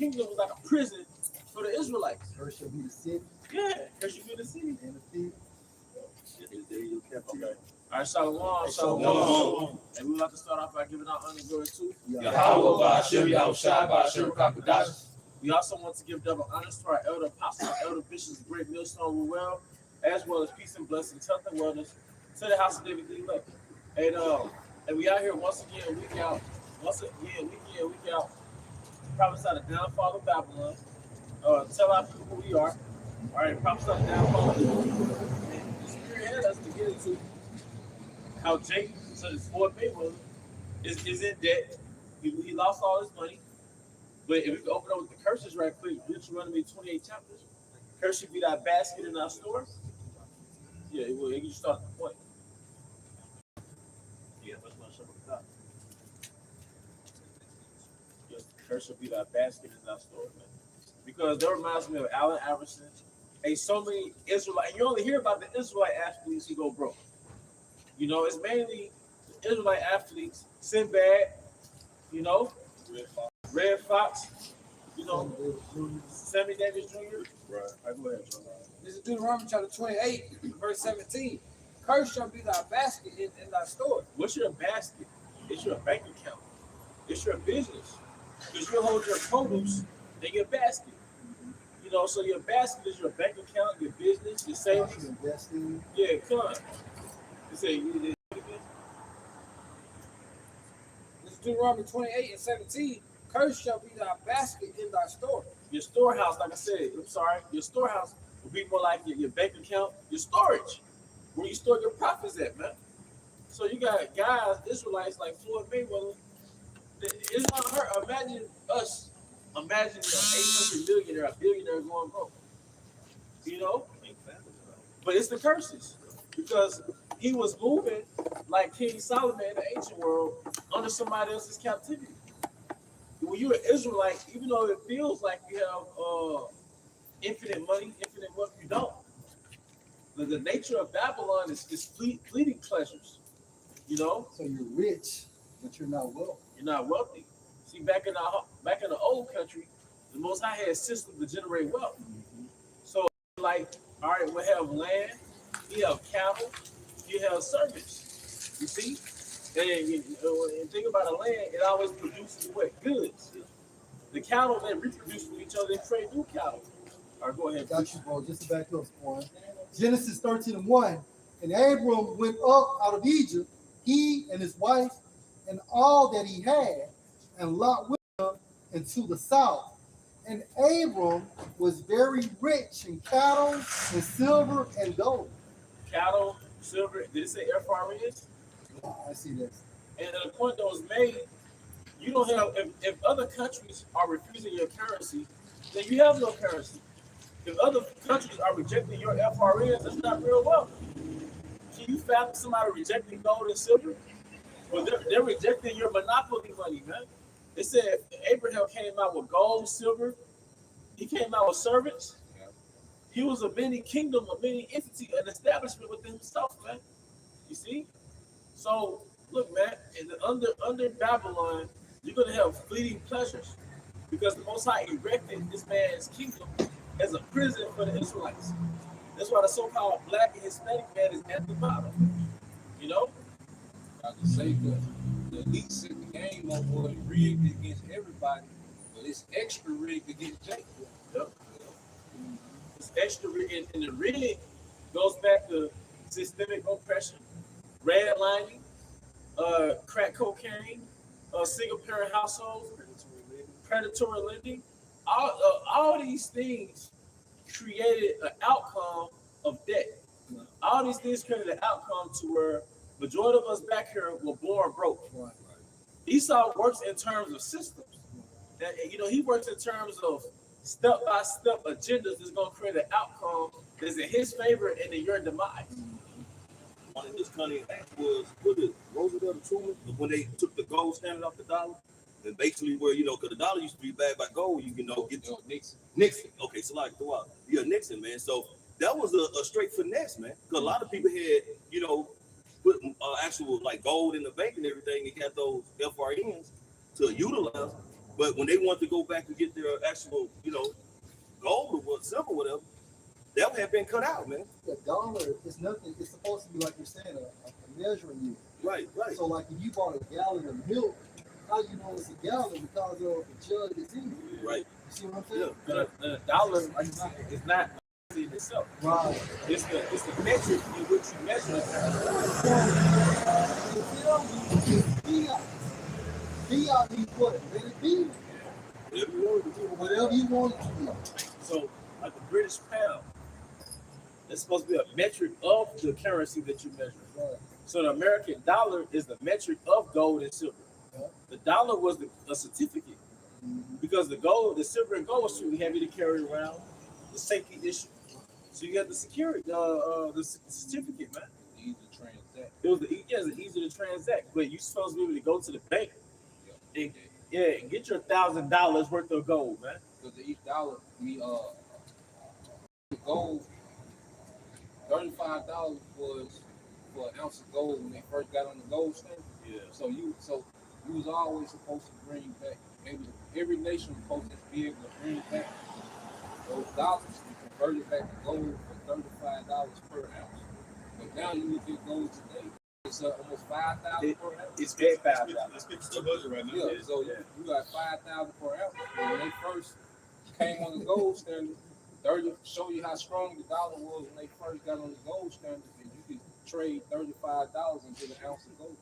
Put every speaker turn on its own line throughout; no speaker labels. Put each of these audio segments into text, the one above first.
kingdom was like a prison for the Israelites.
Cursed shall be the city.
Yeah, cursed shall be the city.
And the field.
Okay. All right, shalom, shalom. And we would like to start off by giving our honor and glory to
Yahweh, Ba'ashem, Yahushua, Ba'ashem, Kakadash.
We also want to give double honors to our elder apostles, our elder bishops, great millstone Ruel, as well as peace and blessings, health and wellness to the house of David D. Lake. And we out here once again, week out, prophesy the downfall of Babylon. Tell our people who we are. All right, prophesy the downfall of Babylon. And the Spirit had us to get into how Jacob, so his fourth Mayweather, is in debt. He lost all his money. But if we can open up with the curses right quick, Deuteronomy 28 chapters. Curse should be thy basket in our store. Yeah, it will. It can start the point. Yeah, let's not shut up. Yes, curse should be thy basket in our store, man. Because that reminds me of Allen Iverson. And so many Israelite, and you only hear about the Israelite athletes who go broke. You know, it's mainly the Israelite athletes, Sinbad, you know, Red Fox, you know, Sammy Davis Jr. Right. Go ahead, John.
This is Deuteronomy chapter 28, verse 17. Curse shall be thy basket in thy store.
What's your basket? It's your bank account. It's your business. Because you hold your produce in your basket. You know, so your basket is your bank account, your business, your savings.
Investing.
Yeah, come on. You say
This is Deuteronomy 28 and 17. Curse shall be thy basket in thy store.
Your storehouse, like I said, your storehouse will be more like your bank account, your storage, where you store your profits at, man. So you got guys, Israelites like Floyd Mayweather. It's not hurt. Imagine us imagining an 800 millionaire, a billionaire going broke. You know? But it's the curses. Because he was moving like King Solomon in the ancient world under somebody else's captivity. When you're an Israelite, even though it feels like you have infinite money, you don't. The nature of Babylon is fleeting pleasures. You know?
So you're rich, but you're not wealthy.
You're not wealthy. See, back in the old country, the Most High had systems to generate wealth. Mm-hmm. So, like, all right, we'll have land, you have cattle, you have servants. You see? And think about a land, it always produces what? Goods. The cattle that reproduce with each other, they trade new cattle. All right, go ahead.
Got you, bro. Just to back up, Spawn. Genesis 13:1. And Abram went up out of Egypt, he and his wife, and all that he had, and Lot with him into the south. And Abram was very rich in cattle and silver and gold.
Cattle, silver, did it say FRS?
I see this.
And the point that was made, you don't have, if other countries are refusing your currency, then you have no currency. If other countries are rejecting your FRS, that's not real wealth. Can you fathom somebody rejecting gold and silver? Well, they're rejecting your monopoly money, man. They said Abraham came out with gold, silver. He came out with servants. He was a mini kingdom, a mini entity, an establishment within himself, man. You see? So, look, man, under Babylon, you're going to have fleeting pleasures because the Most High erected this man's kingdom as a prison for the Israelites. That's why the so-called black and Hispanic man is at the bottom. You know?
I can say the elite set the game on board rigged against everybody, but it's extra rigged against Jacob.
Yep. It's extra rigged, and the rig goes back to systemic oppression, redlining, crack cocaine, single-parent households, predatory lending. All these things created an outcome of debt. All these things created an outcome to where majority of us back here were born broke. Right. Esau works in terms of systems. That, you know, he works in terms of step-by-step agendas that's going to create an outcome that's in his favor and in your demise.
One of his cunning acts was Roosevelt and Truman when they took the gold standard off the dollar. And basically where, you know, because the dollar used to be backed by gold, you know, get Nixon. Okay, so like, throughout. Yeah, Nixon, man. So that was a straight finesse, man. Because a lot of people had, you know, put actual like gold in the bank and everything. They got those FRNs to utilize. But when they want to go back and get their actual, gold or what, silver, whatever, that would have been cut out, man.
The dollar is nothing. It's supposed to be like you're saying, a measuring unit.
Right.
So like if you bought a gallon of milk, how you know it's a gallon because of the jug it's in.
Right.
You see what I'm saying?
The dollar, like you said, is not in itself.
Right.
It's the metric in which you measure it.
Fiat means what? Let it be. Whatever you want it to be.
So, like the British pound, it's supposed to be a metric of the currency that you measure.
Right.
So the American dollar is the metric of gold and silver.
Yeah.
The dollar was a certificate because the silver and gold was too heavy to carry around. The safety issue. So you got the security, the certificate, man.
Easy to transact.
It was easy to transact, but you supposed to be able to go to the bank and get your $1,000 worth of gold, man.
Because each dollar, the gold, $35 was for an ounce of gold when they first got on the gold standard.
Yeah.
So you was always supposed to bring back. Every nation was supposed to be able to bring back those dollars and convert it back to gold for $35 per ounce. But now you look at gold today, it's almost $5,000 per ounce.
It's at $5,000.
Let's get to the budget right now.
Yeah, so you got $5,000 per ounce. When they first came on the gold standard, 30 show you how strong the dollar was when they first got on the gold standard, and you could trade $35 into an ounce of gold.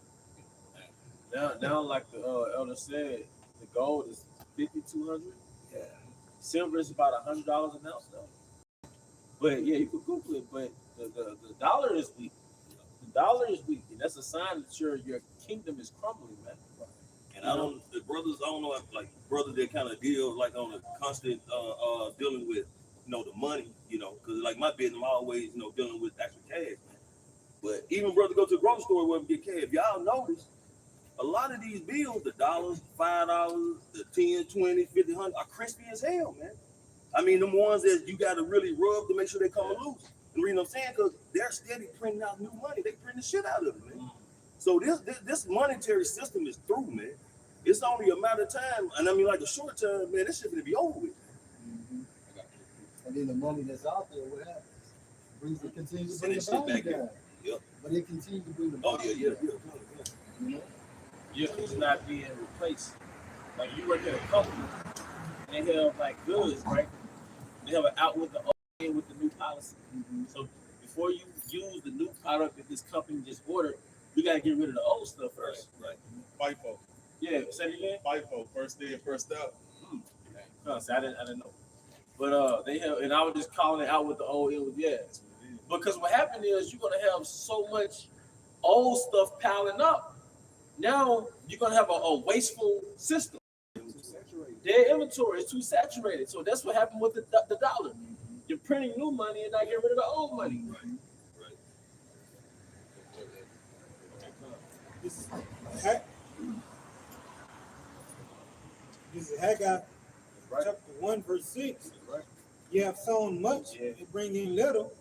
Now, like the elder said, the gold is $5,200.
Yeah.
Silver is about $100 an ounce though. But yeah, you can Google it. But the dollar is weak. The dollar is weak, and that's a sign that your kingdom is crumbling, man.
And I don't know, like brothers that kind of deal like on a constant dealing with, the money, because like my business, I'm always, dealing with actual cash, man. But even brothers go to the grocery store where we get cash. If y'all notice, a lot of these bills, the dollars, $5, the 10, 20, 50, 100, are crispy as hell, man. I mean, them ones that you got to really rub to make sure they come loose. And reason I'm saying, because they're steady printing out new money. They print the shit out of it, man. So this monetary system is through, man. It's only a matter of time, and I mean, like a short term, man, this shit gonna be over with.
Mm-hmm. And then the money that's out there, what happens? It continues to
Send
bring
that
the
shit
value
back
down.
Yep.
But it continues to bring the
Oh,
value
yeah.
down. You know?
Yeah, it's not being replaced. Like you work at a company, and they have like goods, right? They have an out with the old in with the new policy.
Mm-hmm.
So before you use the new product that this company just ordered, you gotta get rid of the old stuff first.
Right.
FIFO.
Yeah, say it again.
FIFO, first in, first out.
See, I didn't know. But they have, and I was just calling it out with the old in with because what happened is you're gonna have so much old stuff piling up. Now you're gonna have a wasteful system. Their inventory is too saturated. So that's what happened with the dollar. You're printing new money and not getting rid of the old money.
This is Haggai, chapter 1, verse 6. You have sown much and bring in little.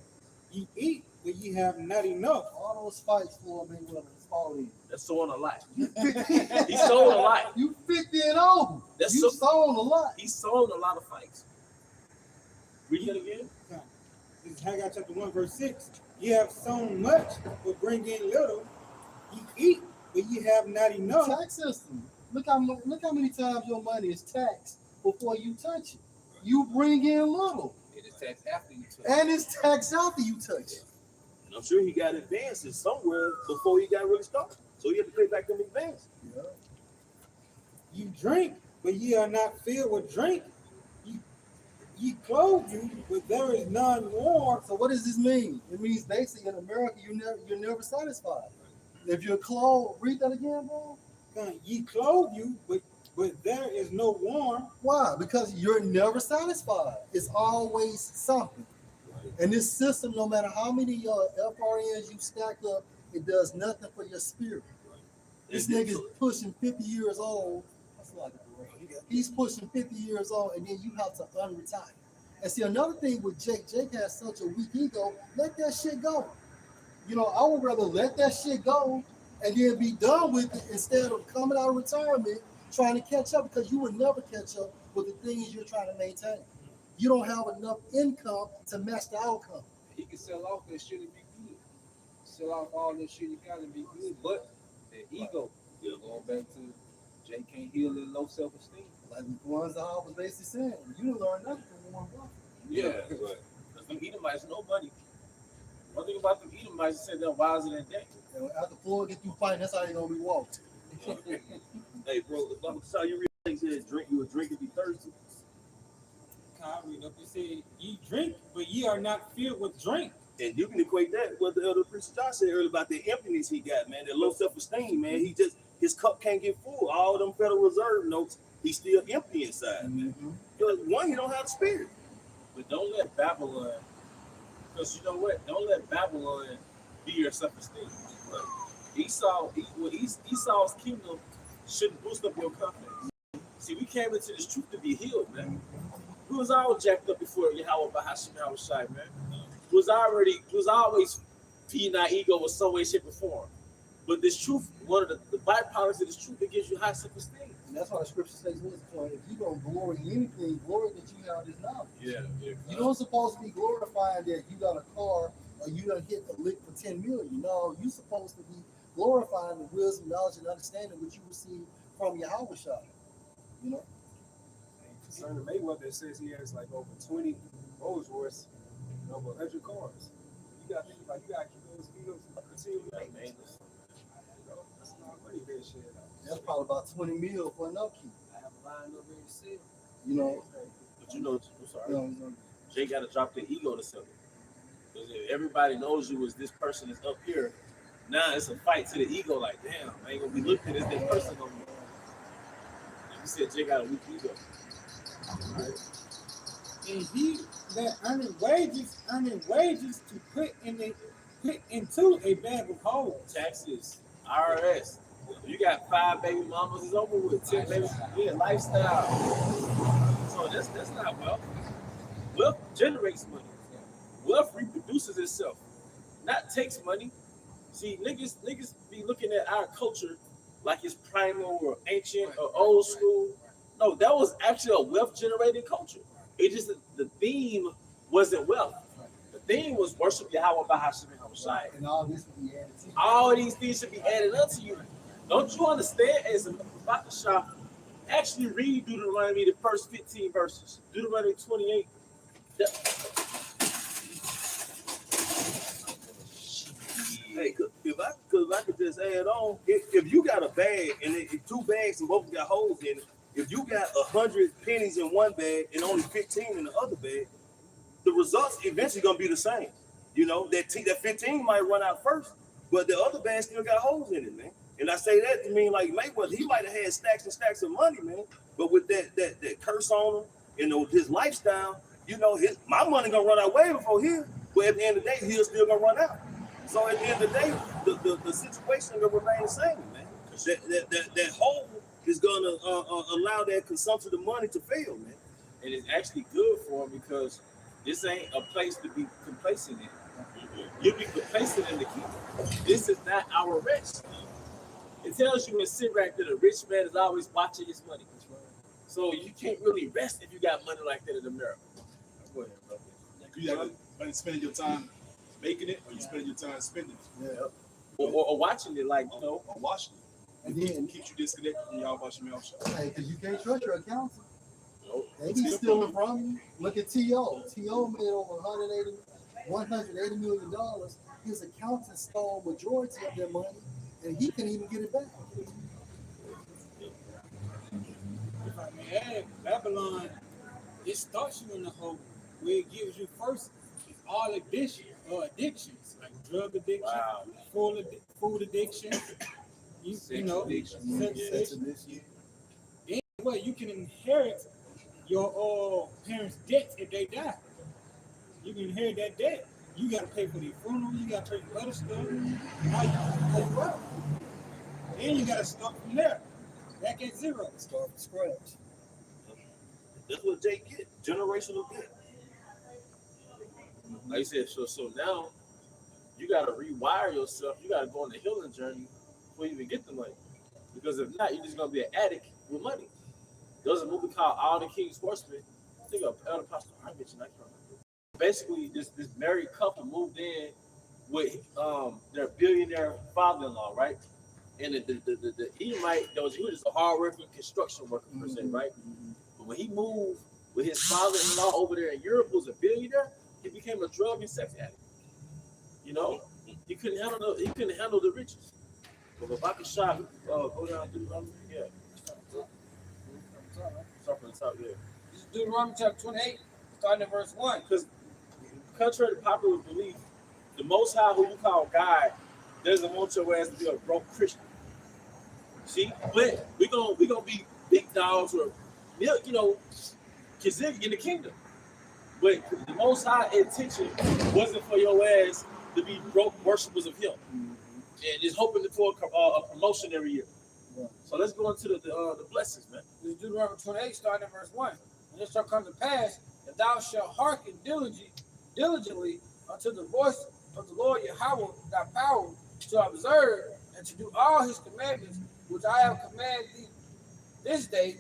Ye eat, but ye have not enough.
All those fights for me, well, it's all in.
That's sowing a lot. He sold a lot.
You 50 and old. You sold a lot.
He sold a lot of fights. Read it again.
This is Haggai chapter 1, verse 6. Ye have sown much, but bring in little. Ye eat, but ye have not enough.
Tax system. Look how many times your money is taxed before you touch it. You bring in little.
It is taxed after you touch.
And it's taxed after you touch it.
And I'm sure he got advances somewhere before he got really started. So he had to pay back them advances.
Yeah.
You drink, but ye are not filled with drink. Ye clothe you, but there is none warm.
So what does this mean? It means basically in America you're never satisfied. If you're clothed, read that again, bro.
Ye clothe you, but there is no warm.
Why? Because you're never satisfied. It's always something. And this system, no matter how many FRNs you stack up, it does nothing for your spirit. This nigga's pushing 50 years old. That's like he's pushing 50 years old, and then you have to unretire. And see, another thing with Jake has such a weak ego. Let that shit go. I would rather let that shit go and then be done with it instead of coming out of retirement trying to catch up because you will never catch up with the things you're trying to maintain. You don't have enough income to match the outcome.
He can sell off that shit and be good. Sell off all that shit he got and be good. But that ego, going back to Jay can't heal his low self-esteem.
Like the ones that I was basically saying, you didn't learn nothing from Warren Buffett.
Yeah, right. Because them Edomites, nobody. One thing about them Edomites, they said they're wiser than they.
And after Floyd get through fighting, that's how you're gonna be walked.
Hey, bro, if I saw you really said drink, you would drink and be thirsty.
Kyrie, you said ye drink, but ye are not filled with drink.
And you can equate that with the other preacher Josh said earlier about the emptiness he got, man. That low self-esteem, man. He just his cup can't get full. All them Federal Reserve notes, he's still empty inside, man. Because one, he don't have the spirit.
But don't let Babylon, because you know what? Don't let Babylon be your self-esteem. Esau's kingdom shouldn't boost up your confidence. See, we came into this truth to be healed, man. We was all jacked up before Yahweh Bahashim Yahushai, man. We was always feeding our ego in some way, shape, or form. But this truth, one of the byproducts of this truth, it gives you high self-esteem.
And that's why the scripture says, what's the point? If you don't glory in anything, glory that you have this knowledge.
Yeah.
You don't supposed to be glorifying that you got a car or you done hit a lick for 10 million. No, you supposed to be glorifying the wisdom, knowledge, and understanding which you receive from Yahweh Shai. You know?
Concerning Mayweather, it says he has like over 20 Rolls Royce, over 100 cars. You got to think about, you got to keep those egos continually maintenance. That's not money, that shit.
That's probably about 20 mil for an upkeep.
I have a line over ready to sell.
You know?
But you know, I'm sorry.
You know,
Jay got to drop their ego to sell it. Because if everybody knows you as this person is up here, now it's a fight to the ego. Like, damn, I ain't gonna be looked at as this person no more. Like you said, Jay got a weak ego.
Right? And he that earning wages to put into a bag of holes.
Taxes, IRS. You got 5 baby mamas, it's over with. 10 baby, yeah, lifestyle. So that's not wealth. Wealth generates money. Wealth reproduces itself, not takes money. See, niggas be looking at our culture like it's primal or ancient or old school. No, that was actually a wealth-generating culture. It just the theme wasn't wealth. The theme was worship Yahweh Bahashim Yahushai.
and all this will be added to you.
All these things should be added unto you. Don't you understand? As a Bakashah, actually read Deuteronomy, the first 15 verses. Deuteronomy 28.
Hey, if I could just add on, if you got a bag and 2 bags and both got holes in it, if you got 100 pennies in one bag and only 15 in the other bag, the results eventually gonna be the same. You know, that 15 might run out first, but the other bag still got holes in it, man. And I say that to mean like Mayweather, he might have had stacks and stacks of money, man. But with that curse on him, you know, his lifestyle, you know, my money gonna run out way before his. But at the end of the day, he's still gonna run out. So at the end of the day, the situation gonna remain the same, man. That hole is gonna allow that consumption of money to fail, man.
And it's actually good for him because this ain't a place to be complacent in. You'll be complacent in the kingdom. This is not our rest. It tells you in Sirach that a rich man is always watching his money. So you can't really rest if you got money like that in America. Go ahead, bro.
You either spending your time making it or you spending your time spending it.
Yeah.
Or watching it, like, you know.
Or watching it.
And then,
Keeps you disconnected from y'all watching me off show.
hey, because you can't trust your accountant.
Nope.
They be stealing from you. Look at T.O. T.O. made over $180 million. His accountant stole majority of their money, and he couldn't even get it back.
If I may add, Babylon, it starts you in the hole where it gives you first all addictions, like drug addiction,
Wow.
food addiction, you know, sex addiction. Then what, you can inherit your parents' debt if they die. You can inherit that debt. You got to pay for the funeral. You got to pay for other stuff. Then you got to start from there, back at zero.
Start from scratch.
That's what Jay get, generational debt.
Like you said, so now you got to rewire yourself. You got to go on the healing journey before you even get the money. Because if not, you're just going to be an addict with money. There was a movie called All the King's Horsemen. I think of Elder Pastor I mentioned. I can't remember. Basically, this married couple moved in with their billionaire father-in-law, right? And the Edomite, he was just a hard-working construction worker per se, right? But when he moved with his father-in-law over there in Europe, who was a billionaire, he became a drug and sex addict. You know, he couldn't handle the riches. But if I could shot, go down through, yeah. Start from the top, yeah.
This is Deuteronomy chapter 28, starting at verse 1.
Because contrary to popular belief, the Most High, who you call God, doesn't want your ass to be a broke Christian. See, but we gonna be big dogs or, you know, considered in the kingdom. But the Most High intention wasn't for your ass to be broke worshipers of Him, and just hoping for a promotion every year. So let's go into the blessings, man.
This is Deuteronomy 28, starting at verse 1. And it shall come to pass that thou shalt hearken diligently unto the voice of the Lord Yahweh thy power to observe and to do all his commandments which I have commanded thee this day,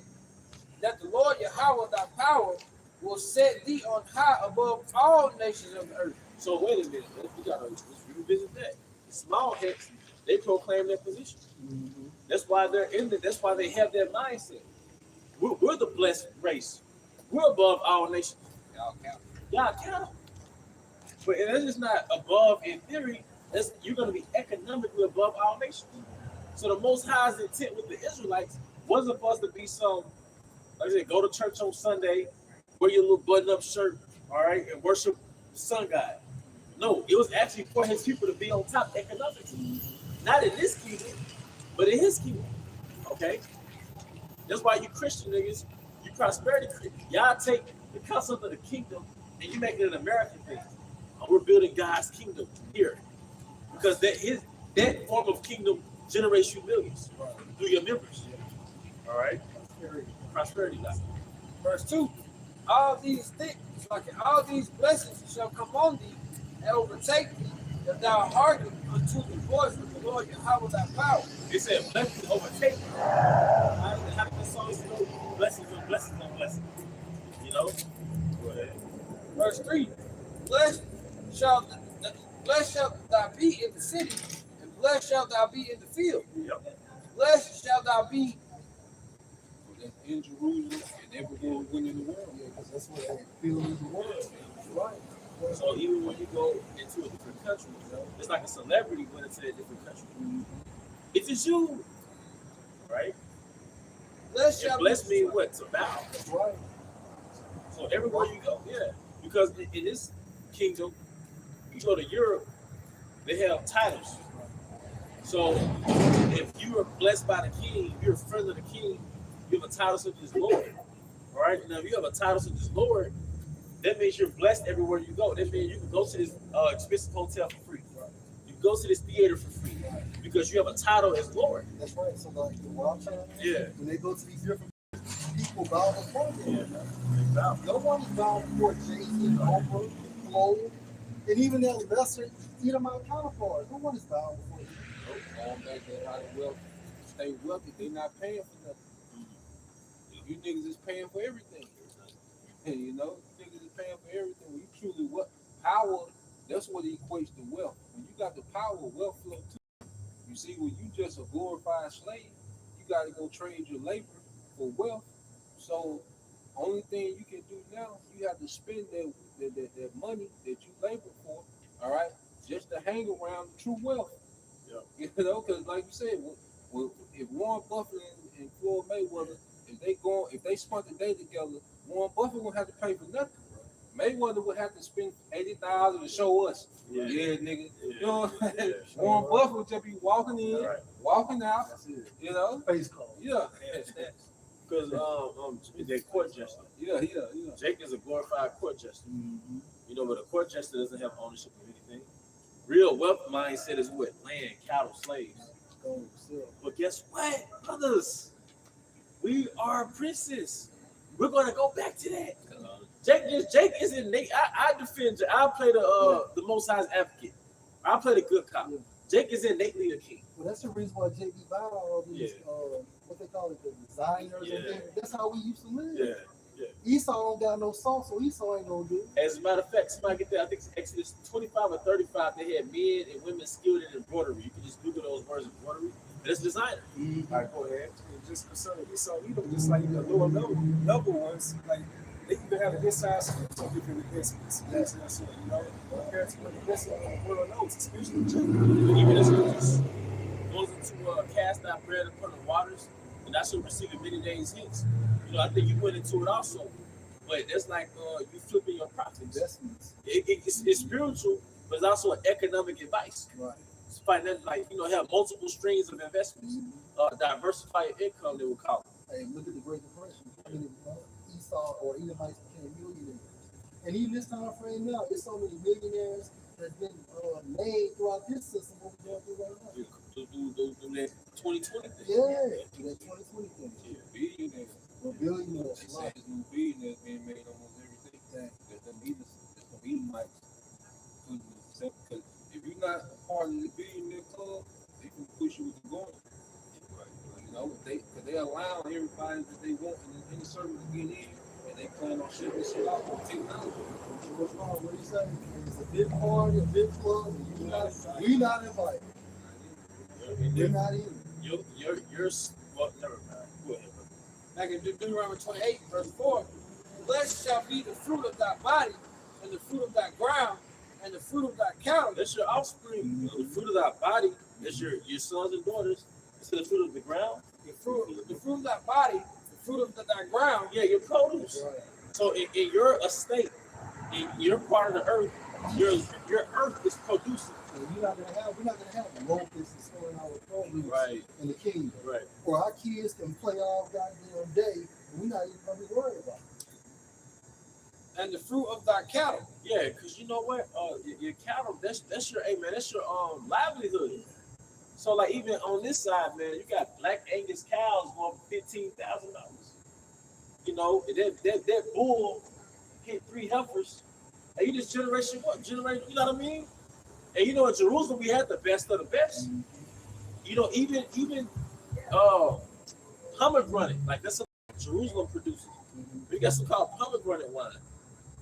that the Lord Yahweh thy power will set thee on high above all nations of the earth.
So wait a minute, we gotta revisit that. The small heads, they proclaim their position. That's why they're in it. That's why they have that mindset. We're the blessed race. We're above all nations. Y'all count. But that's just not above in theory. You're going to be economically above all nations. So the Most High's intent with the Israelites wasn't for us to be some, like I said, go to church on Sunday, wear your little button-up shirt, all right, and worship the sun god. No, it was actually for His people to be on top economically. Not in this kingdom, but in His kingdom. Okay? That's why you Christian niggas, you prosperity, y'all take the concept of the kingdom and you make it an American thing. We're building God's kingdom here. Because that form of kingdom generates you millions through your members. All right? Prosperity gospel.
Verse 2. All these blessings shall come on thee and overtake thee, if thou hearken unto the voice of the Lord Yahweh thy power.
It said blessings overtake you. How did the song go? Blessings on blessings on blessings. You know? Go ahead.
Verse 3. Blessed shalt thou be in the city, and blessed shalt thou be in the field.
Yep.
Blessed shalt thou be in Jerusalem and everywhere in the world.
Yeah, because that's what they feel in the world. Right.
So even when you go into a different country, it's like a celebrity going into a different country. It's a Jew, right?
Blessed
And
shall
blessed means what? To bow.
Right.
So everywhere you go, yeah. Because in this kingdom, you go to Europe, they have titles. So if you are blessed by the king, you're a friend of the king, you have a title such as Lord. All right? Now, if you have a title such as Lord, that means you're blessed everywhere you go. That means you can go to this expensive hotel for free. You can go to this theater for free because you have a title as Lord.
That's right. So like the Rothschild,
Yeah.
when they go to these different people bow before them.
Yeah.
Nobody's bowing before Jay-Z, Oprah, Flo, and even their lesser Edomite counterparts. No one is bowing before them.
Going back to how the wealth stay wealthy, they not paying for nothing. You niggas is paying for everything. You know, niggas is paying for everything. When you truly what power, that's what it equates to wealth. When you got the power, wealth flow too. You see, when you just a glorified slave, you got to go trade your labor for wealth. So, only thing you can do now, you have to spend that money that you labor for, all right, just to hang around the true wealth. Yeah. You know, because like you said, if Warren Buffett and Floyd Mayweather, if they spent the day together, Warren Buffett won't have to pay for nothing. Mayweather would have to spend $80,000 to show us. Yeah, nigga. Yeah. You know, Warren Buffett would just be walking in, walking out. That's it. You know,
Face call.
Yeah.
Because they're court jester.
Yeah.
Jake is a glorified court jester. You know, but a court jester doesn't have ownership of anything. Real wealth mindset is what? Land, cattle, slaves. But guess what, brothers? We are princes. We're gonna go back to that. Jake is in. I defend. I play the Most High's advocate. I play the good cop. Jake is innately a king.
Well, that's the reason why JB bowed all these. What they call it, the designers.
Yeah.
And then that's how we used to live.
Yeah, yeah.
Esau don't got no salt, so Esau ain't gonna do it.
As a matter of fact, somebody get that. I think it's Exodus 25 or 35. They had men and women skilled in embroidery. You can just Google those words, embroidery. And it's designer.
All right, go ahead. And just concerning Esau, even just like the lower level ones, like they even have an inside script of different investments. You know what I'm saying? You know, compared to what the rest of the world knows, especially Jacob.
Even as Moses goes into cast out bread upon the waters, and that's what receiving many days hence. You know, I think you went into it also, but that's like you flipping your profits.
Investments.
It's spiritual, but it's also an economic advice.
Right.
It's financial, like have multiple streams of investments, diversify your income. They would call it.
Hey, look at the Great Depression. I mean, Esau or Edomites became millionaires. And even this time frame now, there's so many millionaires that's been made throughout this system over there right now.
Do that 2020 thing.
Yeah, to that 2020 thing.
Billionaires.
We're billionaires.
They say there's new billionaires being made almost everything. There's them Edomites. Because if you're not a part of the billionaire club, they can push you with the going. You know, because they allow everybody that they want in any service to get in, and they plan on shipping shit out with technology.
What's wrong? What do you say? It's a big party, a big club, and we not invited. We're not in.
You're well, never mind. Go ahead.
Like in Deuteronomy 28, verse 4, blessed shall be the fruit of thy body, and the fruit of thy ground, and the fruit of thy cattle.
That's your offspring. The fruit of thy body. That's your sons and daughters. It's the fruit of the ground.
The fruit of thy body, the fruit of thy ground.
Yeah, your produce.
Right.
So in your estate, in your part of the earth, your earth is producing.
So we're not gonna have locusts storing our produce
Right.
in the kingdom.
Right.
Or our kids can play all goddamn day, and we're not even gonna be worried about it.
And the fruit of thy cattle.
Yeah, because you know what? Your cattle, that's your that's your livelihood. So like even on this side, man, you got black Angus cows going for $15,000. You know, and that bull hit 3 heifers. And you just generation, you know what I mean? And you know in Jerusalem we had the best of the best. You know, even pomegranate, like that's what Jerusalem produces. We got some called pomegranate wine.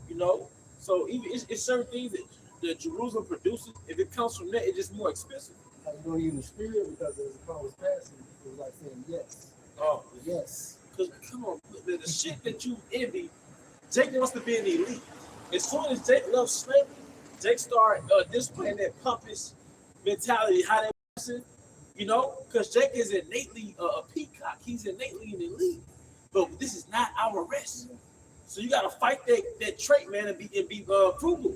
You know, so even it's certain things that Jerusalem produces. If it comes from that, it's just more expensive.
How you gonna use the spirit because as the car was passing, it was like saying yes.
Oh,
Yes.
because come on, the shit that you envy, Jake wants to be an elite. As soon as Jake loves slavery, Jake started displaying that pompous mentality, how that person, you know, because Jake is innately a peacock. He's innately an elite. But this is not our rest. So you gotta fight that trait, man, and be frugal.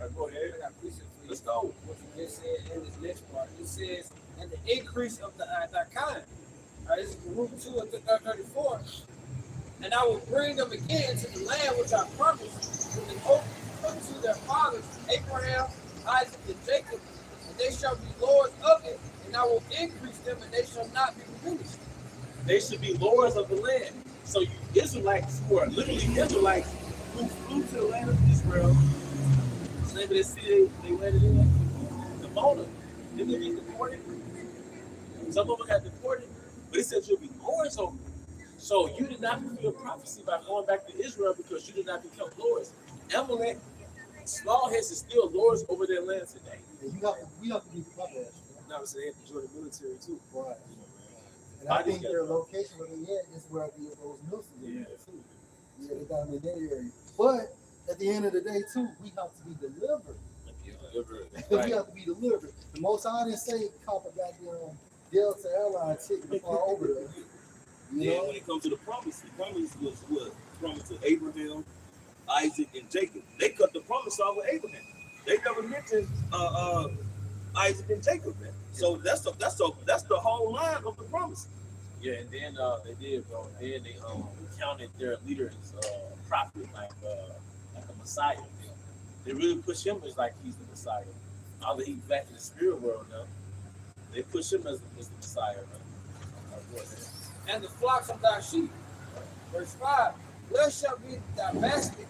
Right, go ahead. I got precept for you.
Let's go.
What you just said in this next part. It says, and the increase of thy kind. All right, this is Root 2 of 34. And I will bring them again to the land which I promised with an oath unto their fathers, Abraham, Isaac, and Jacob, and they shall be lords of it, and I will increase them, and they shall not be diminished.
They should be lords of the land. So you Israelites who are literally Israelites who flew to the land of Israel, the name of the city they landed in, the Mona. Didn't they get deported? Some of them got deported, but it said you'll be lords over. So you did not fulfill prophecy by going back to Israel because you did not become lords. Amalek, small heads, is still lords over their land today.
And we have to be punished.
Now it's they have to join the military too.
Right. And I think their location where they at is where those militias are too. Yeah, they got them in that area. But at the end of the day, too, we have to be delivered. We have to be delivered. The Most High didn't say cop a goddamn Delta Airline ticket to fly over there.
Then when it comes to the promise was what? Promise to Abraham, Isaac, and Jacob. They cut the promise off with Abraham. They never mentioned Isaac and Jacob, man. So that's the whole line of the promise.
Yeah, and then they did, bro. And then they counted their leader as a prophet, like a Messiah. They really push him as like he's the Messiah. Now that he's back in the spirit world now, they push him as the Messiah, man.
And the flocks of thy sheep. Verse 5. Blessed shall be thy basket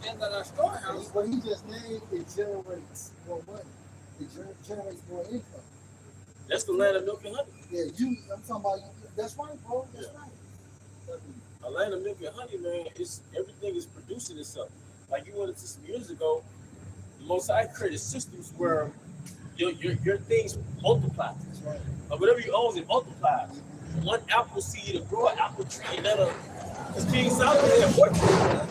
and thy storehouse.
What he just named, it generates more money. It generates more income.
That's the land of milk and honey.
Yeah, I'm talking about you. That's right, bro. That's right.
A land of milk and honey, man. It's everything is producing itself. Like you went into some years ago, the Most High created systems where your things multiply.
That's right.
Whatever you own, it multiplies. One apple seed to grow an apple tree, another. Because King Solomon had 14.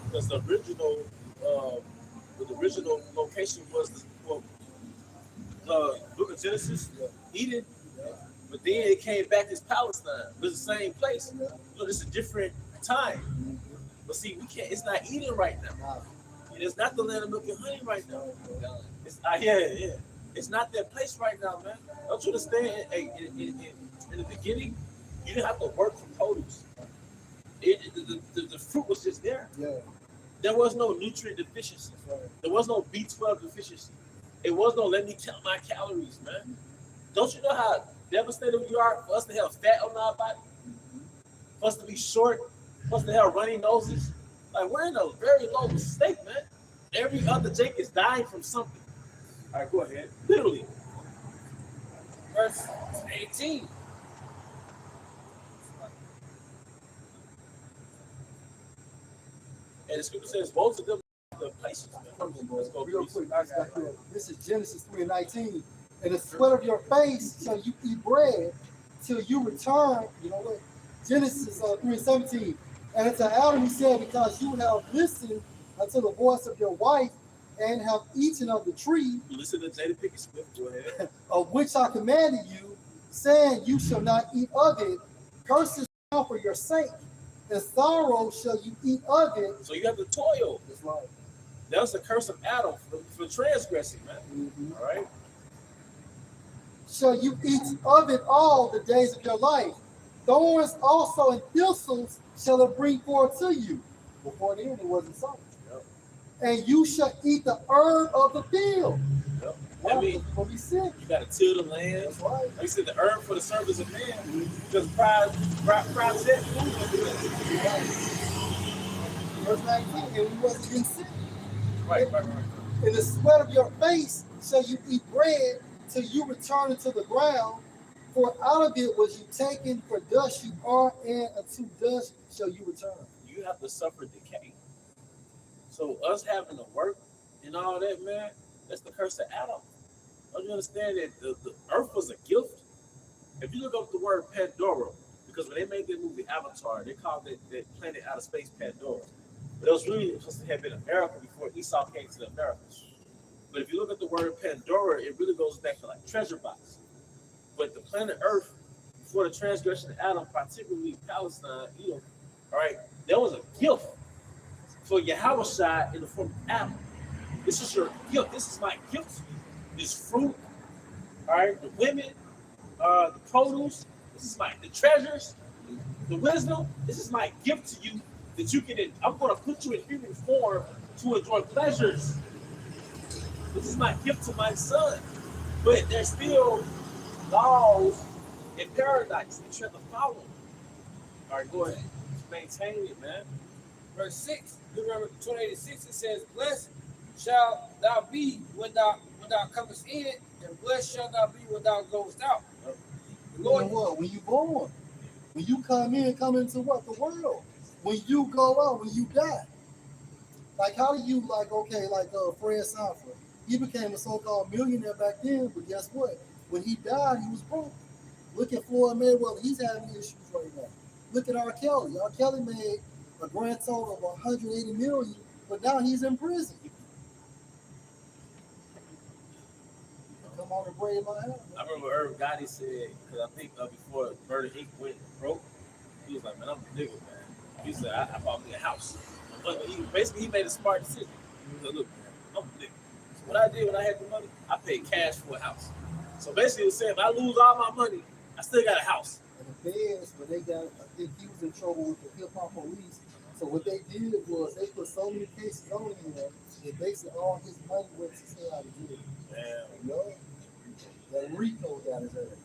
Because the original location was the book of Genesis, Eden, but then it came back as Palestine. It was the same place. It's a different time. But see, we can't. It's not Eden right now. It's not the land of milk and honey right now. It's yeah. It's not that place right now, man. Don't you understand? In the beginning, you didn't have to work for produce. The fruit was just there.
Yeah.
There was no nutrient deficiency. There was no B12 deficiency. It was no let me count my calories, man. Don't you know how devastated we are for us to have fat on our body? For us to be short? For us to have runny noses? Like, we're in a very low state, man. Every other Jake is dying from something. All right, go ahead. Literally.
Verse 18.
And the scripture says both of them are the places.
Let's go real quick. This is Genesis 3:19. And the sweat of your face shall you eat bread till you return. You know what? Genesis 3:17. And to Adam he said, because you have listened unto the voice of your wife and have eaten of the tree.
Listen to Jada Pickett Smith. Go ahead.
Of which I commanded you, saying you shall not eat of it. Curses for your sake, and sorrow shall you eat of it.
So you have to toil.
That's right.
That was the curse of Adam for transgressing, man.
Mm-hmm.
All right.
Shall you eat of it all the days of your life. Thorns also and thistles shall it bring forth to you. Before then it wasn't so.
Yep.
And you shall eat the herb of the field.
Yep.
Well,
I mean,
will be sick.
you got to till the land.
That's right.
Like you said, the herb for the service of man. Because pride set
Verse 19, and we wasn't even sick.
Right.
In the sweat of your face shall you eat bread till you return into the ground. For out of it was you taken, for dust you are, and unto dust shall you return.
You have to suffer decay. So us having to work and all that, man, that's the curse of Adam. Don't you understand that the earth was a gift? If you look up the word Pandora, because when they made that movie Avatar, they called that planet out of space Pandora. But it was really supposed to have been America before Esau came to the Americas. But if you look at the word Pandora, it really goes back to like treasure box. But the planet Earth, before the transgression of Adam, particularly Palestine, all right, there was a gift for Yahushua in the form of Adam. This is your gift. This is my gift to you. This fruit, all right, the women, the produce, the treasures, the wisdom. This is my gift to you that you can. I'm going to put you in human form to enjoy pleasures. This is my gift to my son. But there's still laws in paradise that you have to follow. All right, go ahead. Maintain it, man.
Verse 6, Deuteronomy 28:6, it says, blessed shall thou be when thou comest in, and blessed shall thou be when thou goest out.
Lord, you know what? When you born, when you come into what? The world. When you go out, when you die. Like, how do you, Fred Sanford, he became a so-called millionaire back then, but guess what? When he died, he was broke. Look at Floyd Mayweather, he's having issues right now. Look at R. Kelly. R. Kelly made a grand total of 180 million, but now he's in prison. Come on and brave my house.
I remember Irv Gotti said, because I think before Murder Inc. went broke, he was like, man, I'm a nigga, man. He said, I bought me a house. But he made a smart decision. He said, look, man, I'm a nigga. So what I did when I had the money, I paid cash for a house. So basically, it was saying, if I lose all my money, I still got a house.
And the feds, when they got, I think he was in trouble with the hip hop police. So what they did was they put so many cases on him that basically all his money went to stay out of jail.
Damn.
You know? That Rico got his ass.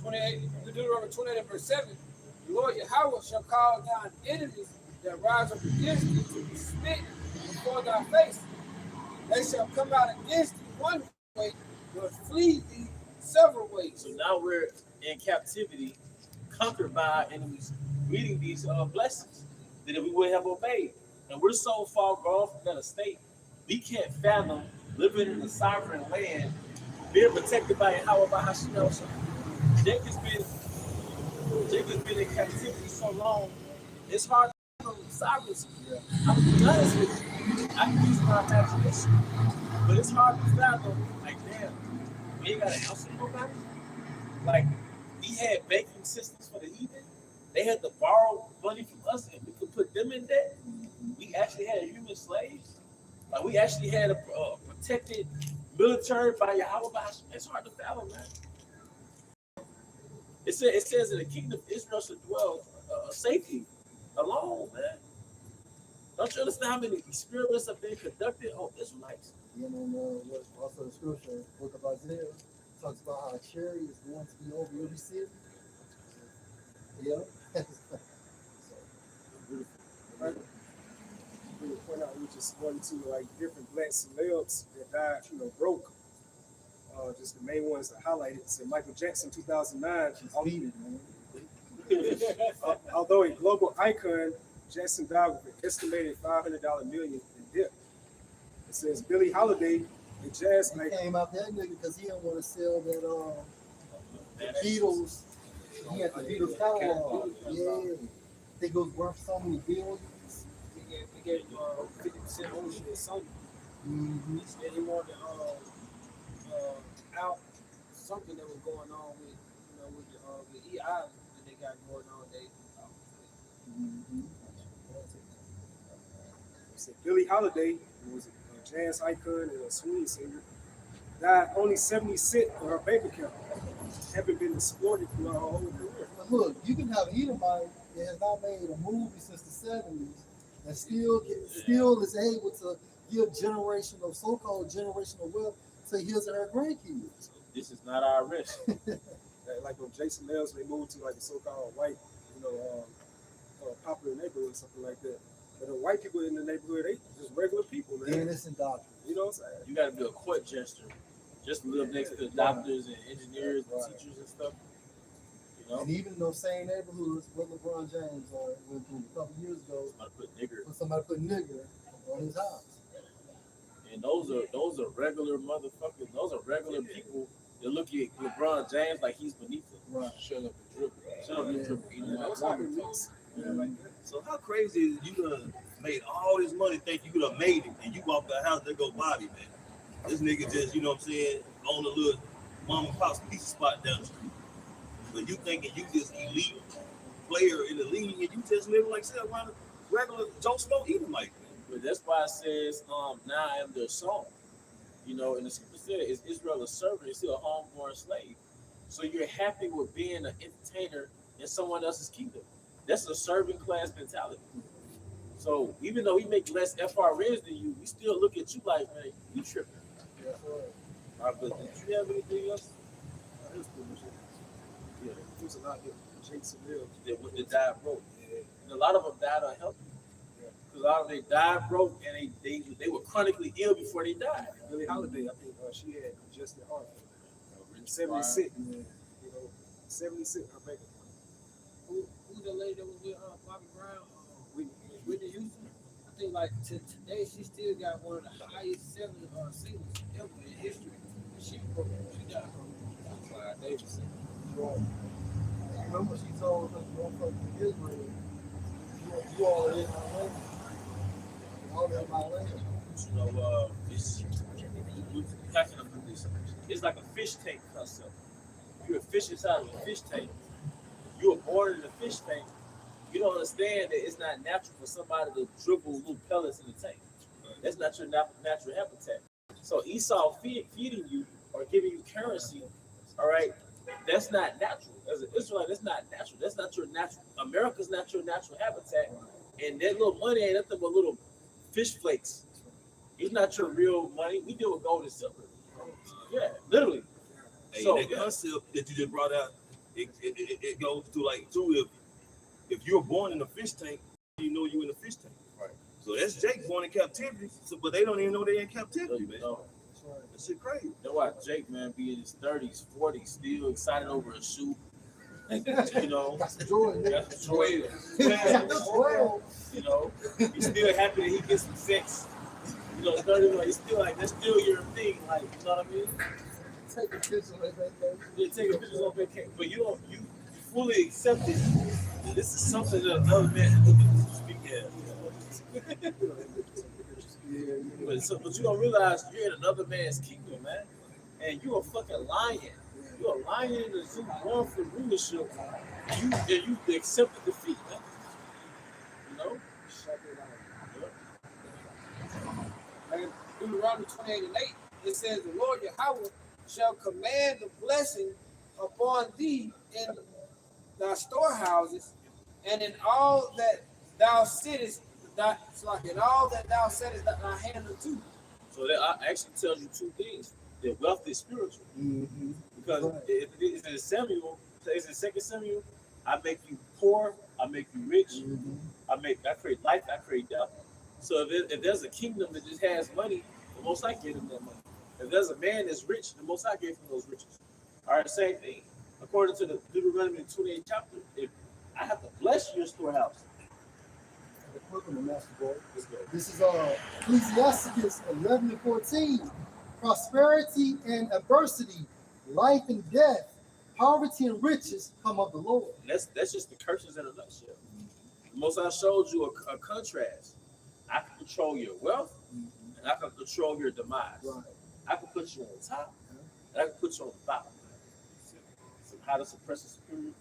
28, Deuteronomy 28 and verse 7, the Lord Yahweh shall call down enemies that rise up against thee to be smitten before thy face. They shall come out against thee one way, but flee thee several ways.
So now we're in captivity, conquered by our enemies, reading these blessings that if we would have obeyed. And we're so far gone from that estate, we can't fathom living in a sovereign land, being protected by Yahweh by Hashem. Jacob's been in captivity so long, it's hard to fathom sovereignty. I'm gonna be honest with you. I can use my imagination, but it's hard to fathom, like, damn, we ain't got to answer nobody. Like, we had banking systems for the heathen. They had to borrow money from us and we could put them in debt. We actually had human slaves. Like, we actually had a protected military by Yahweh. It's hard to fathom, man. It says in the kingdom of Israel should dwell safety alone, man. Don't you understand how many experiments have been conducted on Israelites?
You know, what also the scripture, book of Isaiah, talks about how a chariot is going to be over every city. Yeah.
Right. To point out, we just wanted to like different black celebs that died, broke. Just the main ones that highlighted. So Michael Jackson, 2009. Although a global icon, Jackson died with an estimated $500 million in debt. It says Billie Holiday, a jazz
He
icon.
came out that nigga because he didn't want to sell that Beatles. He had the Beatles catalog. Yeah. I think it was worth so many billions.
He gave 50% ownership of Sony.
Mm-hmm.
He said he wanted out something that was going on with the EI that they got going on.
Billie Holiday, who was a jazz icon and a swing singer, died only 70 cents in her bank account, having been exploited throughout her whole career.
But look, you can have an Edomite that has not made a movie since the 70s and still is able to give so-called generational wealth to his or her grandkids.
This is not our risk.
Like when Jason Mills, they moved to like a so-called white, popular neighborhood or something like that. But the white people in the neighborhood, they just regular people, man.
Innocent doctors.
You know what I'm saying?
You got to do a court gesture just to live next to doctors and engineers and teachers and stuff.
And even in those same neighborhoods where LeBron James went through a couple years ago, somebody put nigger on his house.
And those are regular motherfuckers. Those are regular people that look at LeBron James like he's beneath them.
Right.
Shut up and dribble. Shut up and dribble.
So how crazy is you done made all this money, think you could have made it, and you walk the house, there go Bobby, man. This nigga just, on a little mom and pop's pizza spot down the street. But you thinking you just elite player in the league, and you just live like say around a regular Joe Smoke eating like that.
But that's why it says, now I am their song. And the scripture said, is Israel a servant? Is still a homeborn slave? So you're happy with being an entertainer in someone else's kingdom. That's a serving class mentality. So even though we make less FRNs than you, we still look at you like, man, you tripping. But did you have anything else?
Yeah, there's a lot here. Jason Mills.
That died broke. And a lot of them died unhealthy. Because a lot of them died broke and they were chronically ill before they died.
Billie Holiday, I think she had congested heart. 70 cents. 70 cents her bank account.
Who's the lady that was with Bobby Brown? Whitney Houston. I think like today she still got one of the highest selling singles ever in history. She died from Clyde Davidson.
Remember she told us motherfuckers in Israel, you all in my land. All in my land.
It's like a fish tank concept. You're a fish inside of a fish tank. You were born in a fish tank. You don't understand that it's not natural for somebody to dribble little pellets in the tank. That's not your natural habitat. So Esau feeding you or giving you currency, all right, that's not natural. As an Israelite, that's not natural. That's not your natural. America's not your natural habitat. And that little money ain't nothing but little fish flakes. It's not your real money. We deal with gold and silver. Yeah, literally.
Hey,
So
that concept that you just brought out, it goes to like too if you're born in a fish tank, you know you in a fish tank.
Right.
So that's Jake born in captivity, but they don't even know they in captivity, man.
No.
That shit crazy.
That's why Jake, man, be in his 30s, 40s, still excited over a shoe. You know,
That's Jordan.
that's 12. You know, he's still happy that he gets some sex. You know, 30, like, he's still like, that's still your thing. Like, you know what I mean?
Take a picture like that.
You're taking pictures on vacation, but you fully accept it. That this is something that another man has speak at. But you don't realize you're in another man's kingdom, man. And you're a fucking lion. You're a lion in the zoo born for rulership. And you accepted defeat, man. You know?
And Deuteronomy 28 and 8, it says, the Lord Yahweh shall command the blessing upon thee in thy storehouses, and in all that thou sittest, in all that thou settest thy hand unto.
So that actually tells you two things. That wealth is spiritual.
Mm-hmm.
Because it's in Samuel, it's in 2 Samuel, I make you poor, I make you rich,
Mm-hmm.
I create life, I create death. So if there's a kingdom that just has money, the Most High gave them that money. If there's a man that's rich, the Most High gave him those riches. All right, same thing. According to the Deuteronomy 28 chapter, if I have to bless your storehouse.
This is Ecclesiasticus 11 and 14. Prosperity and adversity, life and death, poverty and riches come of the Lord.
That's just the curses in a nutshell. The Most High showed you a contrast. I can control your wealth, and I can control your demise.
Right.
I can put you on top, and I can put you on the bottom. So how to suppress the superior?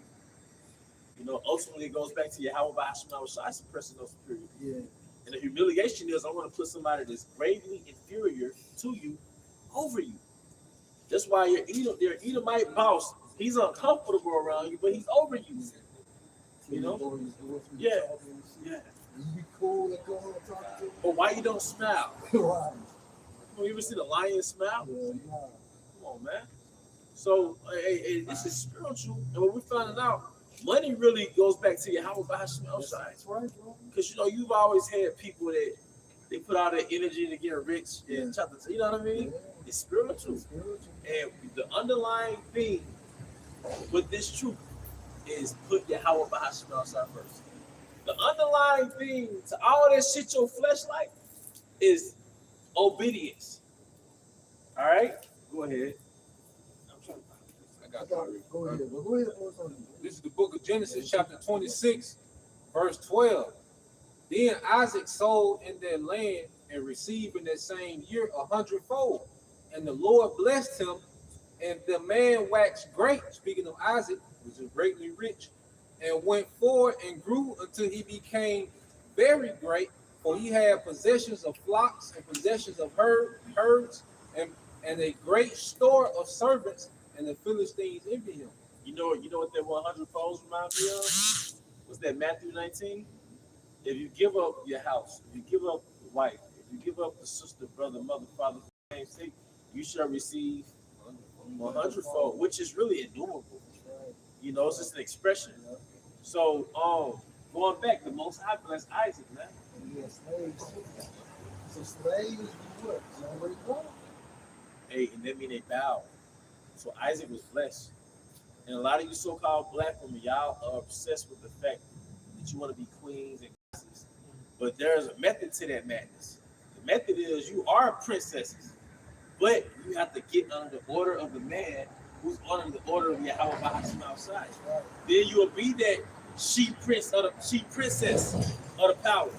You know, ultimately it goes back to Yahweh Ba'ashim suppressing those superior.
Yeah.
And the humiliation is I want to put somebody that's gravely inferior to you over you. That's why your Edomite boss, he's uncomfortable around you, but he's over you. You know? Yeah. Yeah.
You be cool and go and talk to him.
But why you don't smile?
Right.
You ever see the lion smile?
Yeah.
Come on, man. So this is spiritual, and when we found out, money really goes back to Yahweh Ba'ashim outside.
That's right, bro.
Because you know you've always had people that they put all their energy to get rich and try to, you know what I mean?
Yeah.
It's spiritual. And the underlying thing with this truth is put Yahweh Ba'ashim outside first. The underlying thing to all that shit your flesh like is obedience. All right? Go ahead.
I got it.
Go ahead. Go ahead.
This is the book of Genesis, chapter 26, verse 12. Then Isaac sold in their land and received in that same year 100-fold. And the Lord blessed him, and the man waxed great, speaking of Isaac, which is greatly rich, and went forward and grew until he became very great, for he had possessions of flocks and possessions of herds, and a great store of servants, and the Philistines envied him.
You know what that 100 folds remind me of? Was that Matthew 19? If you give up your house, if you give up the wife, if you give up the sister, brother, mother, father, for name's sake, you shall receive 100 fold, which is really innumerable. You know, it's just an expression. So, going back, the Most High blessed Isaac, man.
Yeah, slaves. So slaves do what? Somebody go.
Hey, and that mean they bowed. So Isaac was blessed. And a lot of you so-called black women, y'all are obsessed with the fact that you want to be queens and princesses. But there's a method to that madness. The method is you are princesses, but you have to get under the order of the man who's under the order of Yahweh Ba'ashim outside. Right. Then you will be that she princess of the power.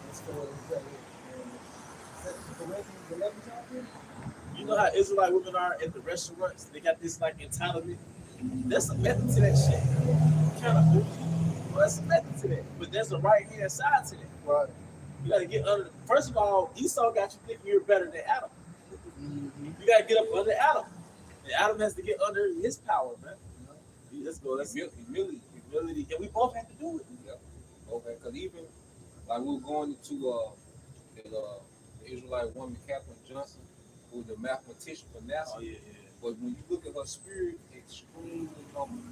You know how Israelite women are at the restaurants? They got this like entitlement. There's a method to that shit. Kind of bougie. Well, there's a method to that. But there's a right hand side to that. Right. You got to get under. First of all, Esau got you thinking you're better than Adam. Mm-hmm. You got to get up under Adam. And Adam has to get under his power, man. Let's go. Let's humility. And we both have to do it.
Yep. Okay, because even like we were going into the Israelite woman, Catherine Johnson, who was a mathematician for NASA.
Oh, yeah.
But when you look at her spirit, extremely humble.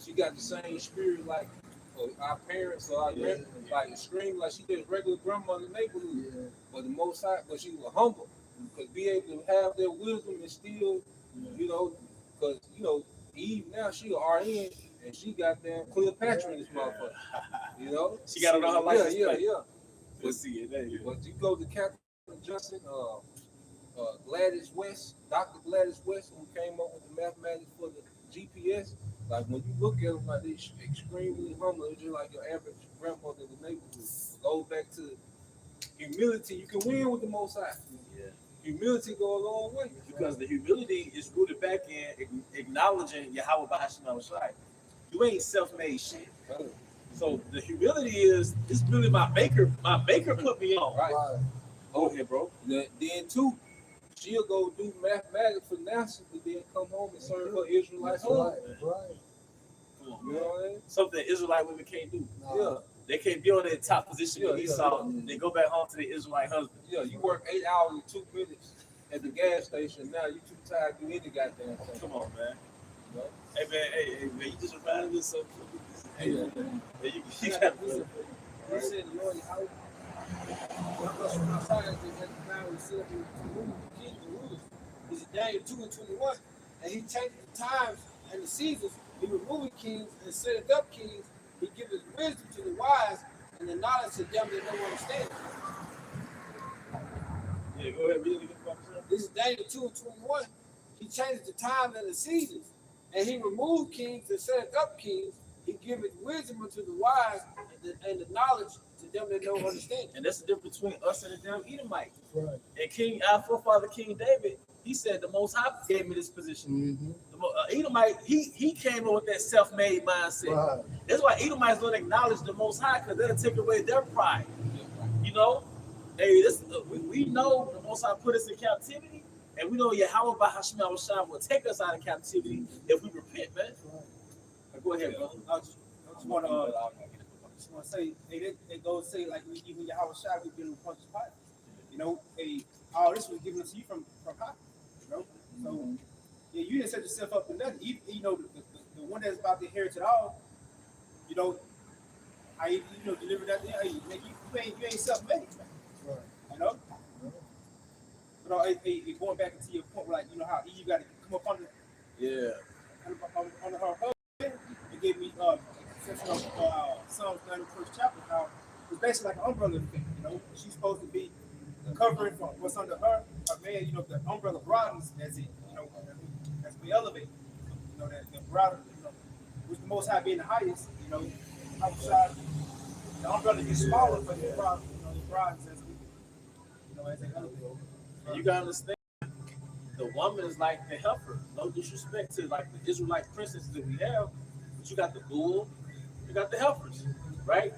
she got the same spirit like our parents or our grandparents, like extreme, like she did regular grandma in the neighborhood.
Yeah.
But the most high, but she was humble. Because be able to have their wisdom and still, you know, because, you know, Eve now, she a RN and she got damn Cleopatra in this motherfucker. You know?
She got it on her license
Yeah.
plate.
Yeah.
Let's see it. There you go.
But you go to Captain Johnson, Gladys West, Dr. Gladys West, who came up with the mathematics for the GPS. Like when you look at them, like they extremely humble, it's just like your average grandmother in the neighborhood. Go back to humility. You can win with the Most High.
Yeah.
Humility go a long way.
Because the humility is rooted back in acknowledging Yahweh Bahashim Shai. You ain't self-made shit. So the humility is really my baker. My baker put me on.
Right.
Right.
Go ahead, bro.
Then too, she'll go do mathematics for NASA, and then come home and serve her Israelite home.
Right.
Come on,
You
man.
know what I mean?
Something Israelite women can't do.
Yeah.
They can't be on their top position with
Yeah,
Esau. They go back home to the Israelite husband.
Yeah, you work 8 hours and 2 minutes at the gas station. Now you too tired to do any goddamn thing.
Come on, man.
You know?
Hey man, you just reminded me of something. Hey,
Yeah.
man, you
He
got
said, Lord, how from outside at the time we sit up and remove the kings and rulers. This is Daniel 2 and 21. And he changed the times and the seasons. He removed kings and set up kings. He giveth wisdom to the wise and the knowledge to them that don't understand.
Yeah, go ahead, read it.
This is Daniel 2 and 21. He changes the time and the seasons. And he removed kings and set up kings. He giveth wisdom unto the wise and the knowledge to them that don't understand.
And that's the difference between us and the damn Edomite.
Right.
And our forefather King David, he said, the Most High gave me this position.
Mm-hmm.
The Edomite, he came in with that self-made mindset.
Right.
That's why Edomites don't acknowledge the Most High, because they'll take away their pride. You know, hey, we know the Most High put us in captivity, and we know Yahweh Bahashim Shai will take us out of captivity if we repent, man. Go ahead, bro.
I just want to say, they go say like we even Yahweh Shai, we've been in Pontius Pilate. You know, all this was given to you from high. You know, so yeah, you didn't set yourself up for nothing. You know, the one that's about to inherit it all. You know, deliver that. You ain't self-made.
Right.
You know. But going back into your point, like you know how you got to come up under her husband. It gave me Psalms 91st chapter, how it's basically like an umbrella thing. You know, she's supposed to be covering from what's under her. But man, you know, the umbrella broadens as it, you know, as we elevate. You know, that the broader, you know, with the Most High being the highest, you know, outside, the umbrella gets smaller, but it broadens, you know, it broadens as we, you know, as they elevate.
And you gotta understand, the woman is like the helper. No disrespect to like the Israelite princesses that we have, but you got the bull, you got the helpers, right?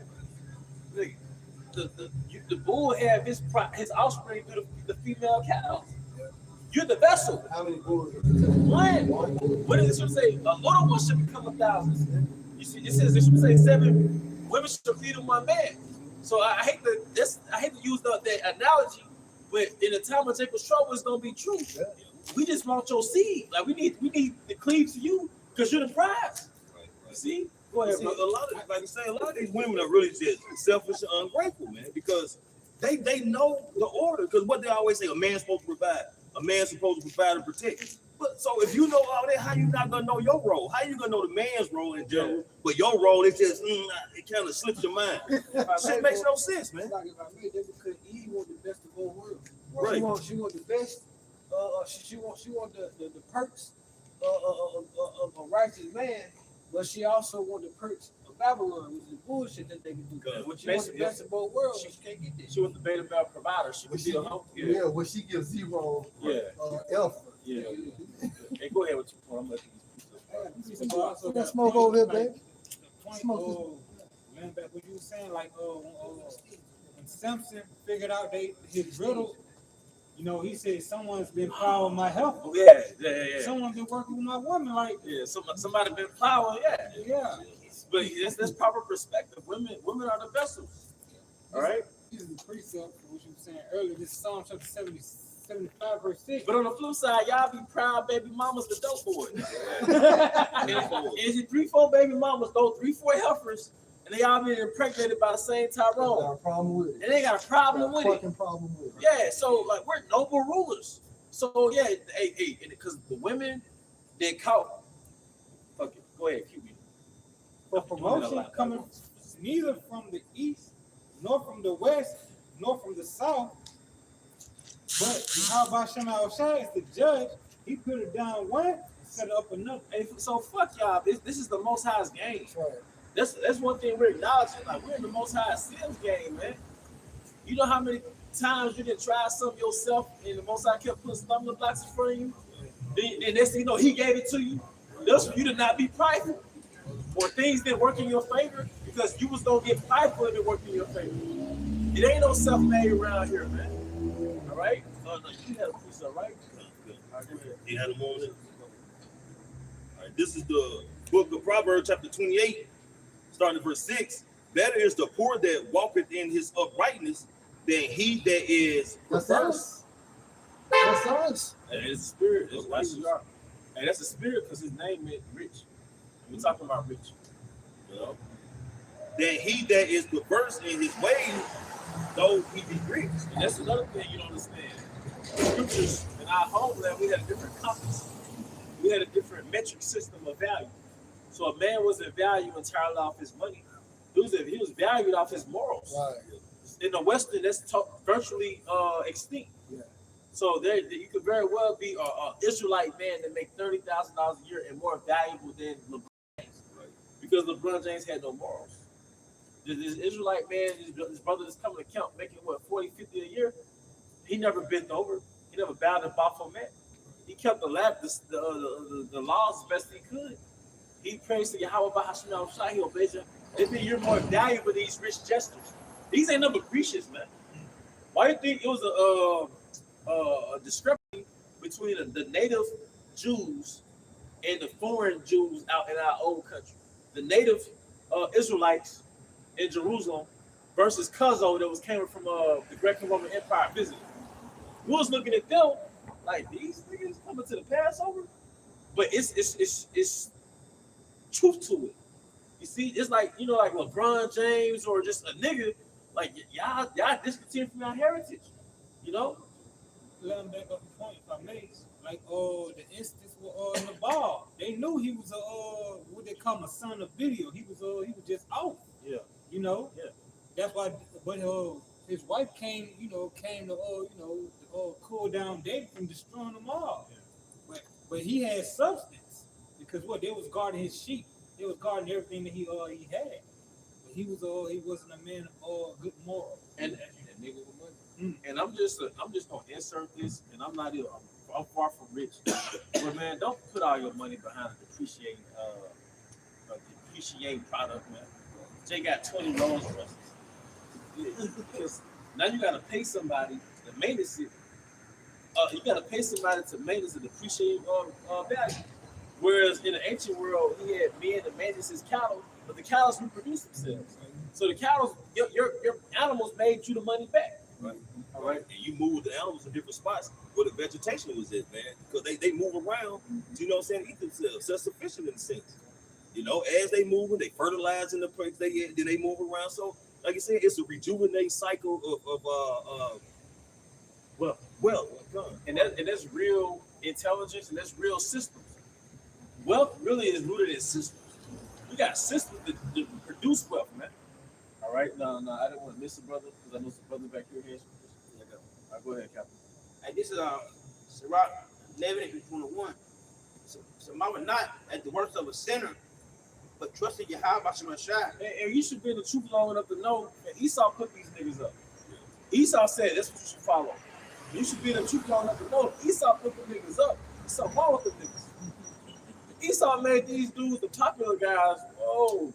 The bull have his offspring through the female cows. You're the vessel.
How many bulls?
One. What does it say? A little one should become 1,000. You see, it says it should say 7 women should feed on one man. So I hate to use that analogy, but in the time of Jacob's trouble, it's gonna be true.
Yeah.
We just want your seed. Like we need to cleave to you because you're the prize. You see? Go ahead,
See,
bro.
a lot of these women are really just selfish and ungrateful, man, because they know the order. Because what they always say, a man's supposed to provide, a man's supposed to provide and protect. But so if you know all that, how you not gonna know your role? How you gonna know the man's role in general? But your role is just it kind of slips your mind. Shit makes no sense, man.
Like if I made that because Eve want the best of both worlds.
Right.
She want the best. She want the perks of a righteous man, but she also want the perks of Babylon, which is bullshit that they can do.
Which
She want the
basically,
best of both worlds. She can't get this.
she was the beta bell provider. She could be a help.
Yeah, well, she gives 0 alpha.
Yeah. Hey, go ahead with your point. I'm
That smoke over there, baby.
Point,
Smoke
man, back what you were saying, like, when Simpson figured out his riddle, you know, he said, someone's been plowing my health.
Yeah.
Someone's been working with my woman, like,
Yeah, somebody been plowing,
yeah.
But that's proper perspective. Women are the vessels. All right.
This is the precept for what you were saying earlier. This is Psalm chapter 77, 75 verse 6.
But on the flip side, y'all be proud baby mamas with dope boys. Is it 3-4 baby mamas, though 3-4 heifers, and they all been impregnated by the same
Got
Tyrone.
a problem with it.
And they got a problem with it.
Fucking problem with it.
Yeah, so like we're noble rulers. So yeah, hey, because the women they caught. Fuck it, go ahead, keep me.
For promotion coming neither from the east, nor from the west, nor from the south. But how about Shema Shai is the judge? He put it down one and set it up another.
Hey, so fuck y'all. This is the Most High's game.
That's right.
That's one thing we're acknowledging. Like we're in the Most High's Sims game, man. You know how many times you didn't try something yourself, and the Most High kept putting stumbling blocks in front of you. Then next thing you know, He gave it to you. Just for you to not be prideful, or things didn't work in your favor because you was gonna get prideful if it worked in your favor. It ain't no self-made around here, man. All right. No, you had a piece of right.
You had them on it. All right, this is the book of Proverbs, chapter 28, starting at verse 6. Better is the poor that walketh in his uprightness than he that is
That's
perverse.
us. That's us.
And it's a spirit. It's righteous. And that's a spirit because his name meant rich. We're talking about rich.
You know? Than he that is perverse in his ways, though he be rich.
And that's another thing you don't understand. The scriptures in our homeland, we had a different compass. We had a different metric system of value. So a man wasn't valued entirely off his money. He was valued off his morals.
Right.
In the Western, that's virtually extinct.
Yeah.
So there, you could very well be an Israelite man that make $30,000 a year and more valuable than LeBron James, because LeBron James had no morals. This Israelite man, his brother that's coming to camp, making what 40, 50 a year. He never bent over. He never bowed and Baphomet. He kept the laws as best he could. He prays to Yahweh Bahashim Shai. He obeys him. Maybe you're more valuable than these rich jesters. These ain't number Grecians, man. Why do you think it was a discrepancy between the native Jews and the foreign Jews out in our old country? The native Israelites in Jerusalem versus Cuzzo that was came from the Greco-Roman Empire visiting. We was looking at them like, these niggas coming to the Passover, but it's truth to it. You see, it's like, you know, like LeBron James or just a nigga, like y'all discontinued from our heritage, you know.
Let him back up the point, if I may. Like the instance with the ball, they knew he was what they call a son of video. He was just off.
Yeah.
You know.
Yeah.
That's why. But his wife came to cool down David from destroying them all. Yeah. But he had substance because what they was guarding his sheep. They was guarding everything that he had. But he wasn't a man of good moral.
And nigga with money. And I'm just gonna insert this, and I'm far from rich. But man, don't put all your money behind a depreciating product, man. Jay got 20 Rolls Royces. Because now you gotta pay somebody to maintenance it. You gotta pay somebody to maintenance a depreciating value. Whereas in the ancient world, he had men to manage his cattle, but the cattle reproduce themselves. So the cattle, your animals made you the money back.
Right. All right. And you move the animals in different spots where the vegetation was at, man. Because they move around, you know what I'm saying, eat themselves, self-sufficient in a sense. You know, as they move, they fertilize in the place then they move around. So, like I said, it's a rejuvenating cycle of wealth.
And that's real intelligence, and that's real systems. Wealth really is rooted in systems. You got systems that produce wealth, man. All right, no, I didn't want to miss a brother because I know some brothers back here. All right, go ahead, Captain.
Hey, this is Sirach 11:21. So I was not at the works of a sinner, but trusted Yahweh Bashem Shai.
And you should be in the truth long enough to know that Esau put these niggas up. Esau said that's what you should follow. You should be in the truth long enough to know Esau put the niggas up. Esau followed the niggas. Esau made these dudes the popular guys. Oh,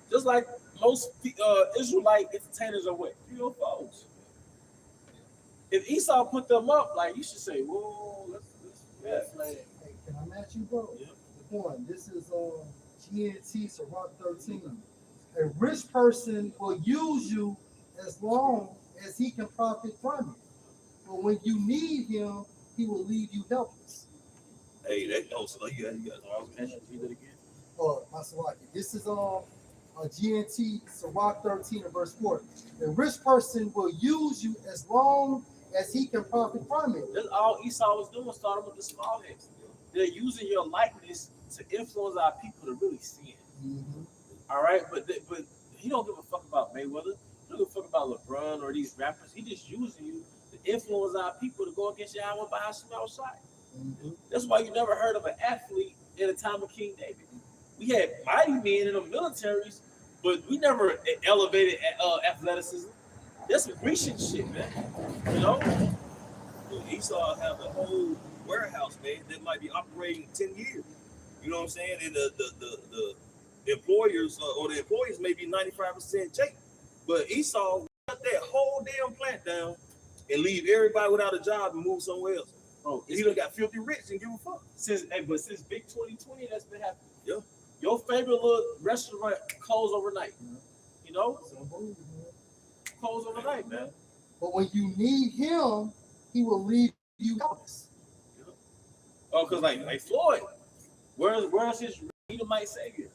just like most Israelite entertainers are what? UFOs. If Esau put them up, like you should say, whoa, let's
Hey, can I match you, bro?
Yeah.
One, this is GNT Sirach 13. A rich person will use you as long as he can profit from it. but when you need him, he will leave you helpless.
Hey, that also like you got.
Read it again.
Masalaki. This is a GNT Sirach 13 and verse 4. A rich person will use you as long as he can profit from it.
That's all Esau was doing, starting with the small heads. They're using your likeness to influence our people to really sin.
Mhm.
All right, but he don't give a fuck about Mayweather. He don't give a fuck about LeBron or these rappers. He just using you to influence our people to go against Yahweh by some outside.
Mhm.
That's why you never heard of an athlete in the time of King David. We had mighty men in the militaries, but we never elevated athleticism. That's some Grecian shit, man. You know?
Esau have a whole warehouse, man, that might be operating 10 years. You know what I'm saying? And the employers or the employees may be 95% Jake. But Esau shut that whole damn plant down and leave everybody without a job and move somewhere else.
Bro,
He done got filthy rich and give a fuck.
since Big 2020, that's been happening.
Yeah.
Your favorite little restaurant closed overnight. You know?
It's unbelievable, man.
Closed overnight, man.
But when you need him, he will leave you helpless.
Oh, because like Floyd, where's his Edomite savior?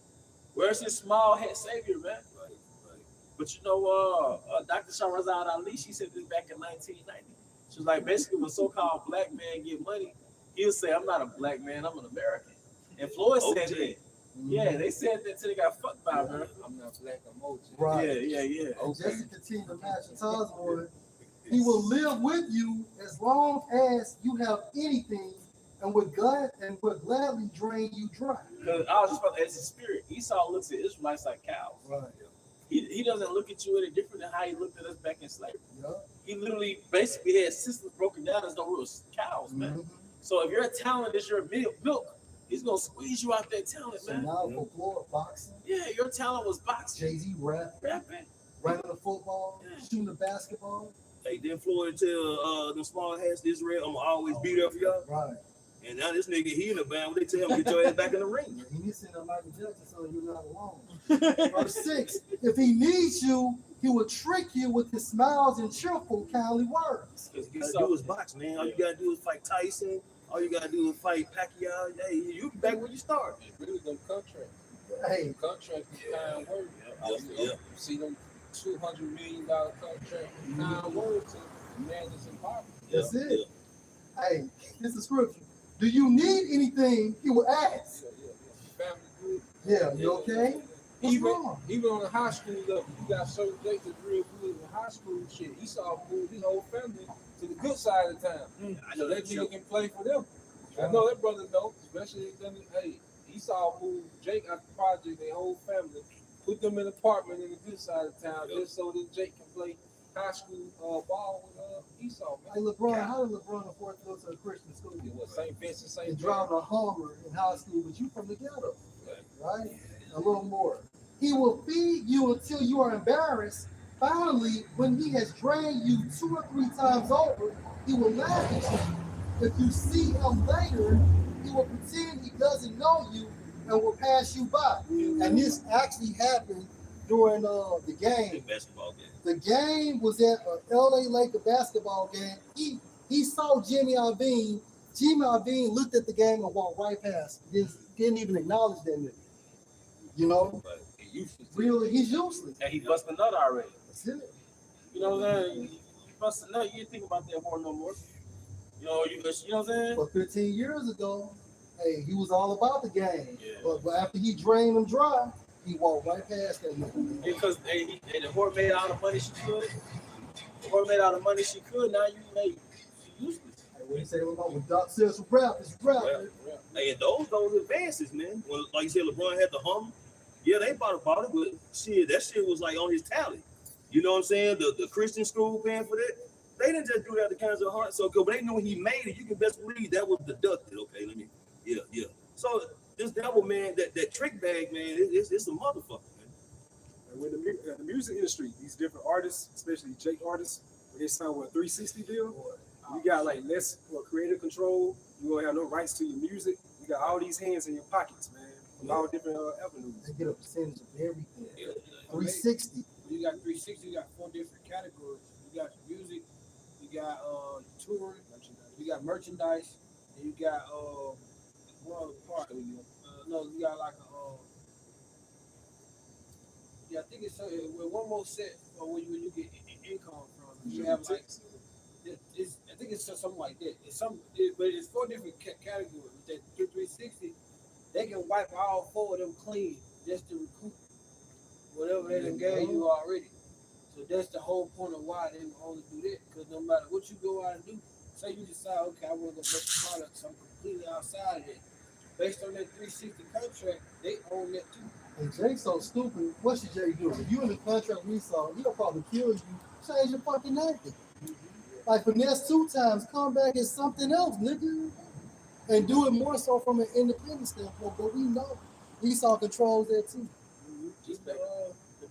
Where's his small head savior, man?
Right.
But you know, Dr. Shahrazad Ali, she said this back in 1990. She was like, basically, when so-called black man get money, he'll say, "I'm not a black man, I'm an American." And Floyd said that. Yeah, they said that till they got fucked by her.
I'm not black, I'm OG.
Right.
Yeah.
And just to continue to match the Taz word, he will live with you as long as you have anything and would gladly drain you dry.
Because I was just about to ask his spirit. Esau looks at Israelites like cows.
Right.
He doesn't look at you any different than how he looked at us back in slavery.
Yeah.
He literally basically had systems broken down as no real cows, man.
Mm-hmm.
So if your talent is your milk, he's gonna squeeze you out that talent,
So
man.
now for Florida boxing,
Yeah, your talent was boxing,
Jay-Z rapping, running the football, shooting the basketball.
Hey, then Floyd tell the small hats to Israel, I'm gonna always be there for y'all.
Right.
And now this nigga, he in the band, what they tell him, get your ass back in the ring.
Yeah, he needs to send Michael Jackson so you're not alone. Verse 6, if he needs you, he will trick you with his smiles and cheerful, kindly words.
Because you gotta do is box, man. All you gotta do is fight Tyson. All you gotta do is fight Pacquiao. Hey, you be back where you started.
It's really them contracts.
Hey,
Contracts with kind words.
Yeah.
You see them $200 million contract with kind words and man that's impoverished.
that's it. Hey, this is scripture. Do you need anything? He will ask.
Family good.
Yeah, you okay? What's
Even
wrong?
on the high school level, you got certain dates that's real good in high school shit. Esau moved his whole family to the good side of town. So that nigga can play for them. I know that brother know, especially if them, hey, Esau moved Jake out the project, their whole family, put them in an apartment in the good side of town just so that Jake can play high school ball with Esau.
Hey, LeBron, how did LeBron afford to go to a Christian school?
It was St. Vincent, St.
And
John.
driving a Hummer in high school, but you from the ghetto, right? A little more. He will feed you until you are embarrassed. Finally, when he has drained you 2 or 3 times over, he will laugh at you. If you see him later, he will pretend he doesn't know you and will pass you by. And this actually happened during the game.
Basketball game.
The game was at an LA Laker basketball game. He saw Jimmy Iovine. Jimmy Iovine looked at the game and walked right past. Didn't even acknowledge that nigga. You know? Really, he's useless.
And he busted a nut already.
That's it.
You know what I'm saying? You busted a nut, you didn't think about that horn no more. You know what I'm saying?
But 15 years ago, hey, he was all about the game.
Yeah.
But after he drained them dry, he walked right past that nigga.
Because the whore made all the money she could. The whore made all the money she could. Now you useless.
Hey, what you say about when Doc says rap, it's rap.
Hey, and those advances, man. When, like you said, LeBron had the Hummer. Yeah, they bought it, but shit, that shit was like on his tally. You know what I'm saying? The Christian school paying for that. They didn't just do that to kinds of heart. So, when they knew when he made it, you can best believe that was deducted. Okay, yeah. So this devil, man, that trick bag, man, it's a motherfucker, man.
And with the music industry, these different artists, especially Jake artists, when they sign with a 360 deal, you got like less creative control. You won't have no rights to your music. You got all these hands in your pockets, man, from all different avenues.
They get a percentage of everything.
Yeah.
360.
You got 360, you got 4 different categories. You got music, you got touring, you got merchandise, and you got one other part. No, you got like yeah, I think it's with one more set for when you get income from. You have like I think it's something like that. But it's 4 different categories. With that 360, they can wipe all 4 of them clean just to recoup whatever they done gave you already. So that's the whole point of why they only do that. Because no matter what you go out and do, say you decide, okay, I want to go make a product, so I'm completely outside of it. Based on that 360 contract, they own that too.
And Jay's so stupid. What should Jay do? If you in the contract we saw, he'll probably kill you. Change your fucking name. Like finesse 2 times, come back as something else, nigga. And do it more so from an independent standpoint. But we know Esau controls that too.
Just the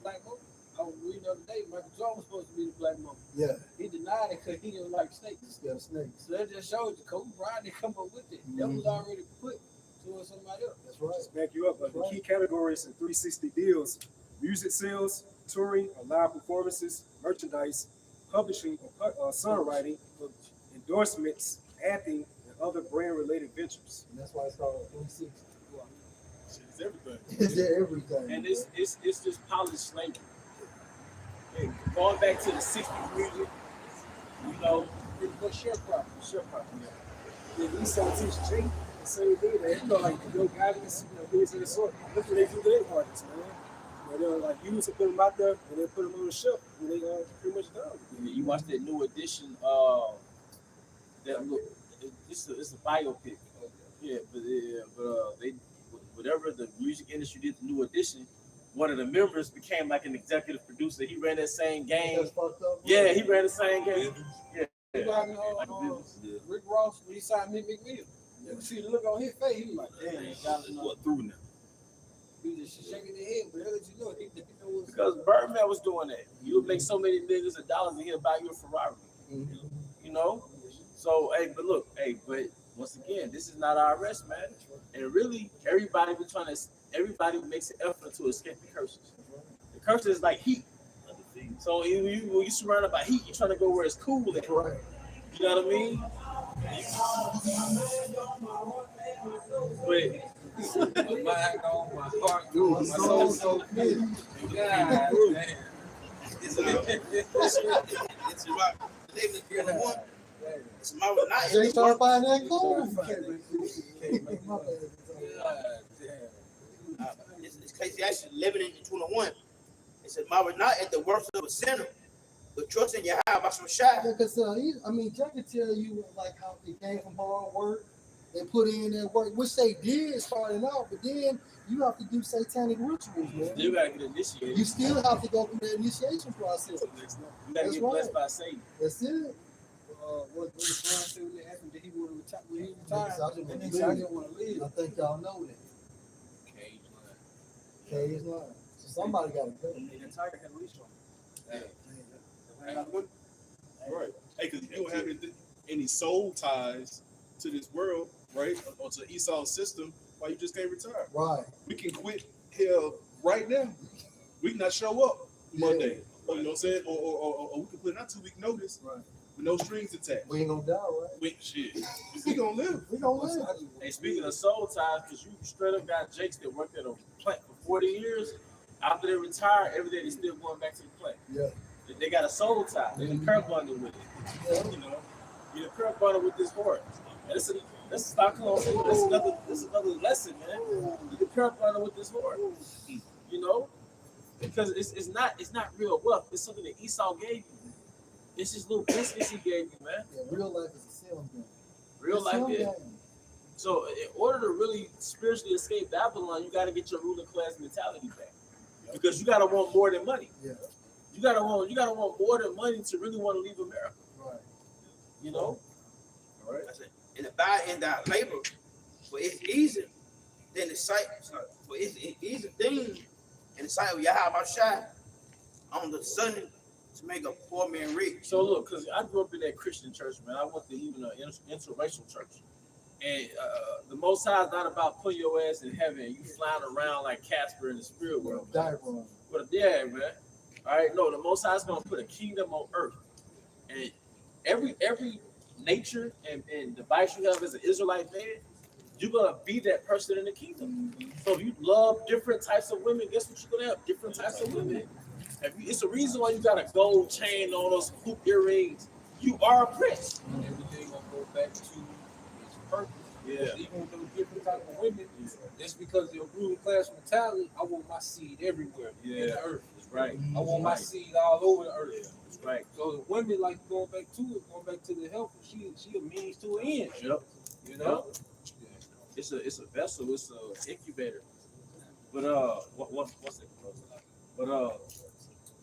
black monk. I was reading the other day, Michael Jordan was supposed to be the black monk.
Yeah.
He denied it because he didn't like snakes.
He's scared of snakes.
So that just shows you Kobe Bryant didn't come up with it. That was already put towards somebody else.
That's right.
Just back you up. But the key categories in 360 deals: music sales, touring, or live performances, merchandise, publishing, or songwriting, endorsements, acting, and other brand-related ventures.
And that's why it's called 360.
It's everything.
It's everything.
And it's just polished slavery. Hey, going back to the 60s music, you know,
But sharecropping.
Yeah, we saw teach G the same thing. You know, like your guys, things of the sort. That's what they do to their artists, man. You know, like you used to put them out there and then put them on the shelf, and they pretty much done.
you watch that new edition. That look, it's a biopic. Yeah, but they whatever the music industry did, the new edition. One of the members became like an executive producer. He ran that same game.
That's fucked up.
Yeah, he ran the same game. Yeah.
You know, Rick Ross, when he signed Mick McNeil. You see the look on his face, he was like, damn, he got it.
What through now?
He just shaking his head, but let you know, he know what's
Because Birdman was doing that. You would make so many millions of dollars and he'll buy you a Ferrari. You know? So, but once again, this is not our arrest, man. And really, everybody makes an effort to escape the curses. The curses is like heat. So when you surrounded by heat, you're trying to go where it's cool at.
Right.
You know what I mean? But
my mind on my heart,
Dude,
my
my
soul.
soul's so clear.
God damn.
It's about David Girl one. It's my not
Jay trying to find that gold.
It's Casey actually living in 21. It said, "My was not at the worst of a sinner, but trusting your high by some shot."
Because Jay could tell you like how they came from hard work. They put in that work, which they did starting out, but then you have to do satanic rituals, man.
you gotta get initiated.
You still have to go through the initiation process.
You gotta get blessed by Satan.
That's it.
What Brian said when they asked him, did he want to retire? When he retired,
I just
and
wanna
he said, I
live.
didn't want to live.
I think y'all know that.
Cage line.
Cage line. So somebody got to go.
And the Tiger had a leash on.
Right. Hey, because you don't have any soul ties to this world, right? Or to Esau's system, why you just can't retire?
Right.
We can quit here right now. We can not show up Monday. Or, you know what I'm saying? Or we can put in our 2-week notice
Right.
with no strings attached.
We ain't gonna die, right?
Wait, shit. We gonna live.
We gonna live.
Hey, speaking of soul ties, because you straight up got Jakes that worked at a plant for 40 years. After they retire, every day they still going back to the plant.
Yeah.
They got a soul tie. They the curb bundle with it.
Yeah.
You know, you the curb bundle with this horse. That's Stockholm. That's another lesson, man. You the curb bundle with this horse. You know, because it's not real wealth. It's something that Esau gave you. It's just little biscuits he gave you, man.
Yeah, real life is a film game.
Real
It's
life
film
is.
game.
So in order to really spiritually escape Babylon, you got to get your ruling class mentality back. Because you got to want more than money.
Yeah.
You got to want more than money to really want to leave America.
Right.
You know?
All right.
I said, in the body and thy labor, for it's easy than the sight, for it's an easy thing in the sight of Yahweh Shai on the sun to make a poor man rich.
So look, because I grew up in that Christian church, man. I went to even an interracial church. And the Most High is not about putting your ass in heaven and you flying around like Casper in the spirit world.
Diagram.
But yeah, man. All right, no, the Most High is going to put a kingdom on earth. every nature and device you have as an Israelite man, you're gonna be that person in the kingdom. So if you love different types of women, guess what you're gonna have? Different types of women. It's a reason why you got a gold chain on those hoop earrings. You are a prince.
And everything gonna go back to its purpose.
Yeah.
Because even with those different type of women, just because they're ruling class mentality, I want my seed everywhere in the earth.
That's right.
I want my seed all over the earth.
That's right.
So the women like going back to the helper. She a means to an end.
Yep.
You know?
It's a vessel, it's a incubator. But what's it? But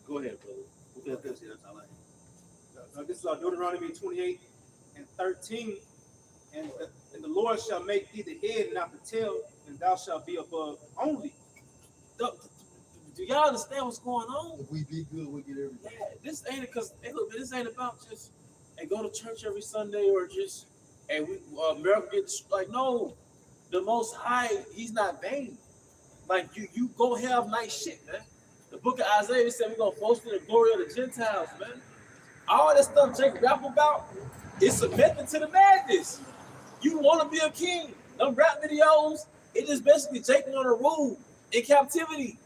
go ahead, brother.
This is Deuteronomy 28 and 13. And the Lord shall make thee the head and not the tail, and thou shalt be above only.
Do y'all understand what's going on?
If we be good, we get everything.
Yeah, this ain't because this ain't about just go to church every Sunday or just we America gets like no. The Most High, He's not vain. Like you go have nice shit, man. The book of Isaiah said we're gonna boast in the glory of the Gentiles, man. All that stuff Jake rap about is a method to the madness. You want to be a king. Them rap videos, it is basically Jake on a rule in captivity.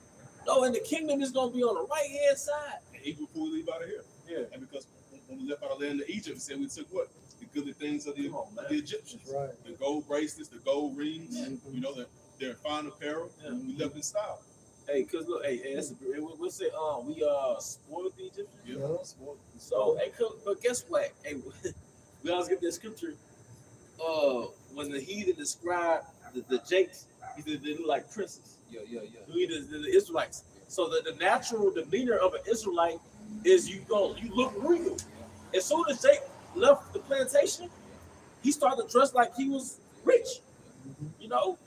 No, and the kingdom is gonna be on the right hand side.
And even before we leave out of here.
Yeah.
And because when we left out of the land of Egypt, we said we took what? The goodly things of the Egyptians.
That's right.
The gold bracelets, the gold rings, you know, their fine apparel.
Yeah.
We left in style.
Hey, cause look, that's we'll say we spoiled the Egyptians.
Yeah.
So but guess what? Hey, we always get this scripture. When the heathen described the Jakes, he said they look like princes.
Yeah.
The Israelites. So the natural demeanor of an Israelite is you look real. As soon as Jake left the plantation, he started to dress like he was rich. You know,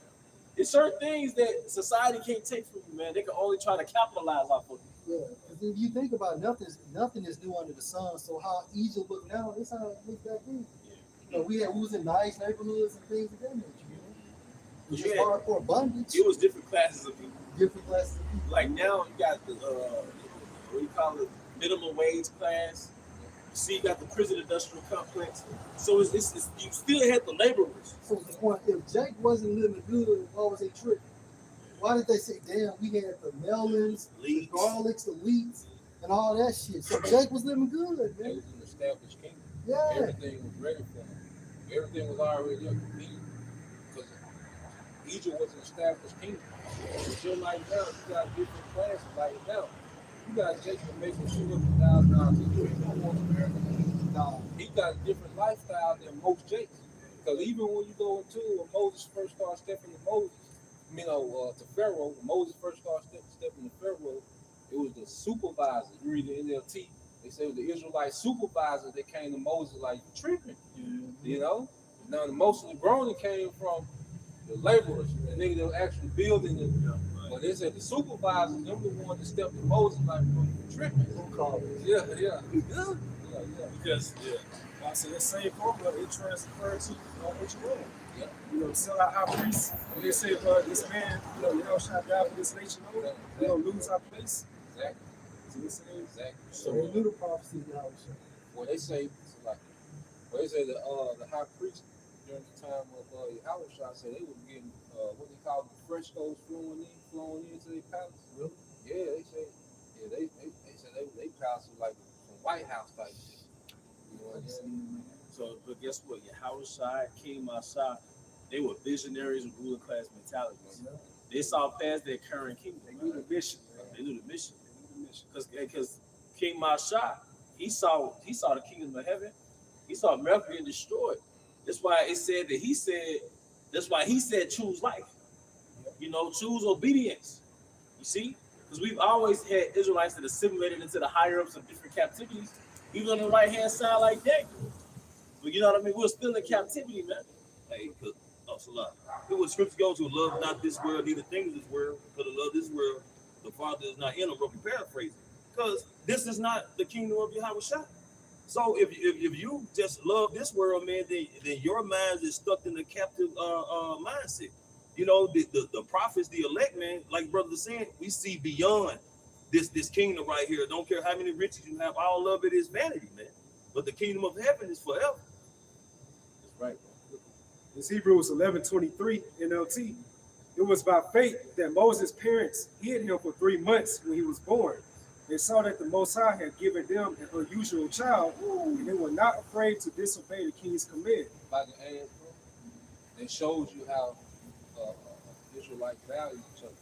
it's certain things that society can't take from you, man. They can only try to capitalize off of you.
Yeah, because if you think about it, nothing is new under the sun. So how Egypt look now, that's how it looked back then. You know, we was in nice neighborhoods and things of that nature. You know, it was just hardcore abundance.
It was different classes of people.
Different classes of people.
Like now, you got the what do you call it? Minimum wage class. You see, you got the prison industrial complex. So it's you still had the laborers.
So the point, if Jake wasn't living good, why was they tripping? Why did they say, damn, we had the melons, the garlics, the wheats, and all that shit? So Jake was living good,
It
man.
was an established kingdom.
Yeah.
Everything was ready for him. Everything was already up for me. Because Egypt was an established kingdom. But you're like now, you got different classes like now. You got Jacob making $200,000 a year. He don't want America. No, he got a different lifestyle than most Jakes. Because even when you go into when Moses first started stepping to to Pharaoh, when Moses first started stepping to Pharaoh, it was the supervisor. You read the NLT, they say it was the Israelite supervisor that came to Moses like tripping. You know? Now most of the groaning came from the laborers, the niggas that were actually building it. But they said the supervisors, them the ones that stepped to Moses like tripping. Yeah.
Because
So that same formula, it transfers to what you want.
Yeah.
You know, sell our high priest. They say, this man, we all shall die for this nation. We don't lose our place.
Exactly.
So they say,
Exactly.
So they knew the prophecy that I was saying.
Well, they say the high priest during the time of Yahushua said they were getting what they call the frescoes flowing into their palace.
Really?
Yeah, they say they palace was like some White House type shit. You know what I mean?
So, but guess what? Yahushua, King Mashah, they were visionaries with ruling class mentalities. They saw past their current kingdom. They knew the mission. Because King Mashah, he saw the kingdom of heaven. He saw America being destroyed. That's why he said choose life. You know, choose obedience. You see? Because we've always had Israelites that assimilated into the higher ups of different captivities, even on the right hand side like that. But you know what I mean? We're still in captivity, man.
Hey, it's a lot. It was scripture goes to love not this world, neither things of this world, because to love this world, the Father is not in a broken paraphrasing. Because this is not the kingdom of Yahushua. So if you just love this world, man, then your mind is stuck in the captive mindset. You know, the prophets, the elect, man, like brother was saying, we see beyond this kingdom right here. Don't care how many riches you have, all of it is vanity, man. but the kingdom of heaven is forever.
That's right, bro.
It's Hebrews 11:23 NLT. It was by faith that Moses' parents hid him for 3 months when he was born. They saw that the Most High had given them an unusual child, and they were not afraid to disobey the king's command.
If I can add, bro, it shows you how Israelites value each other.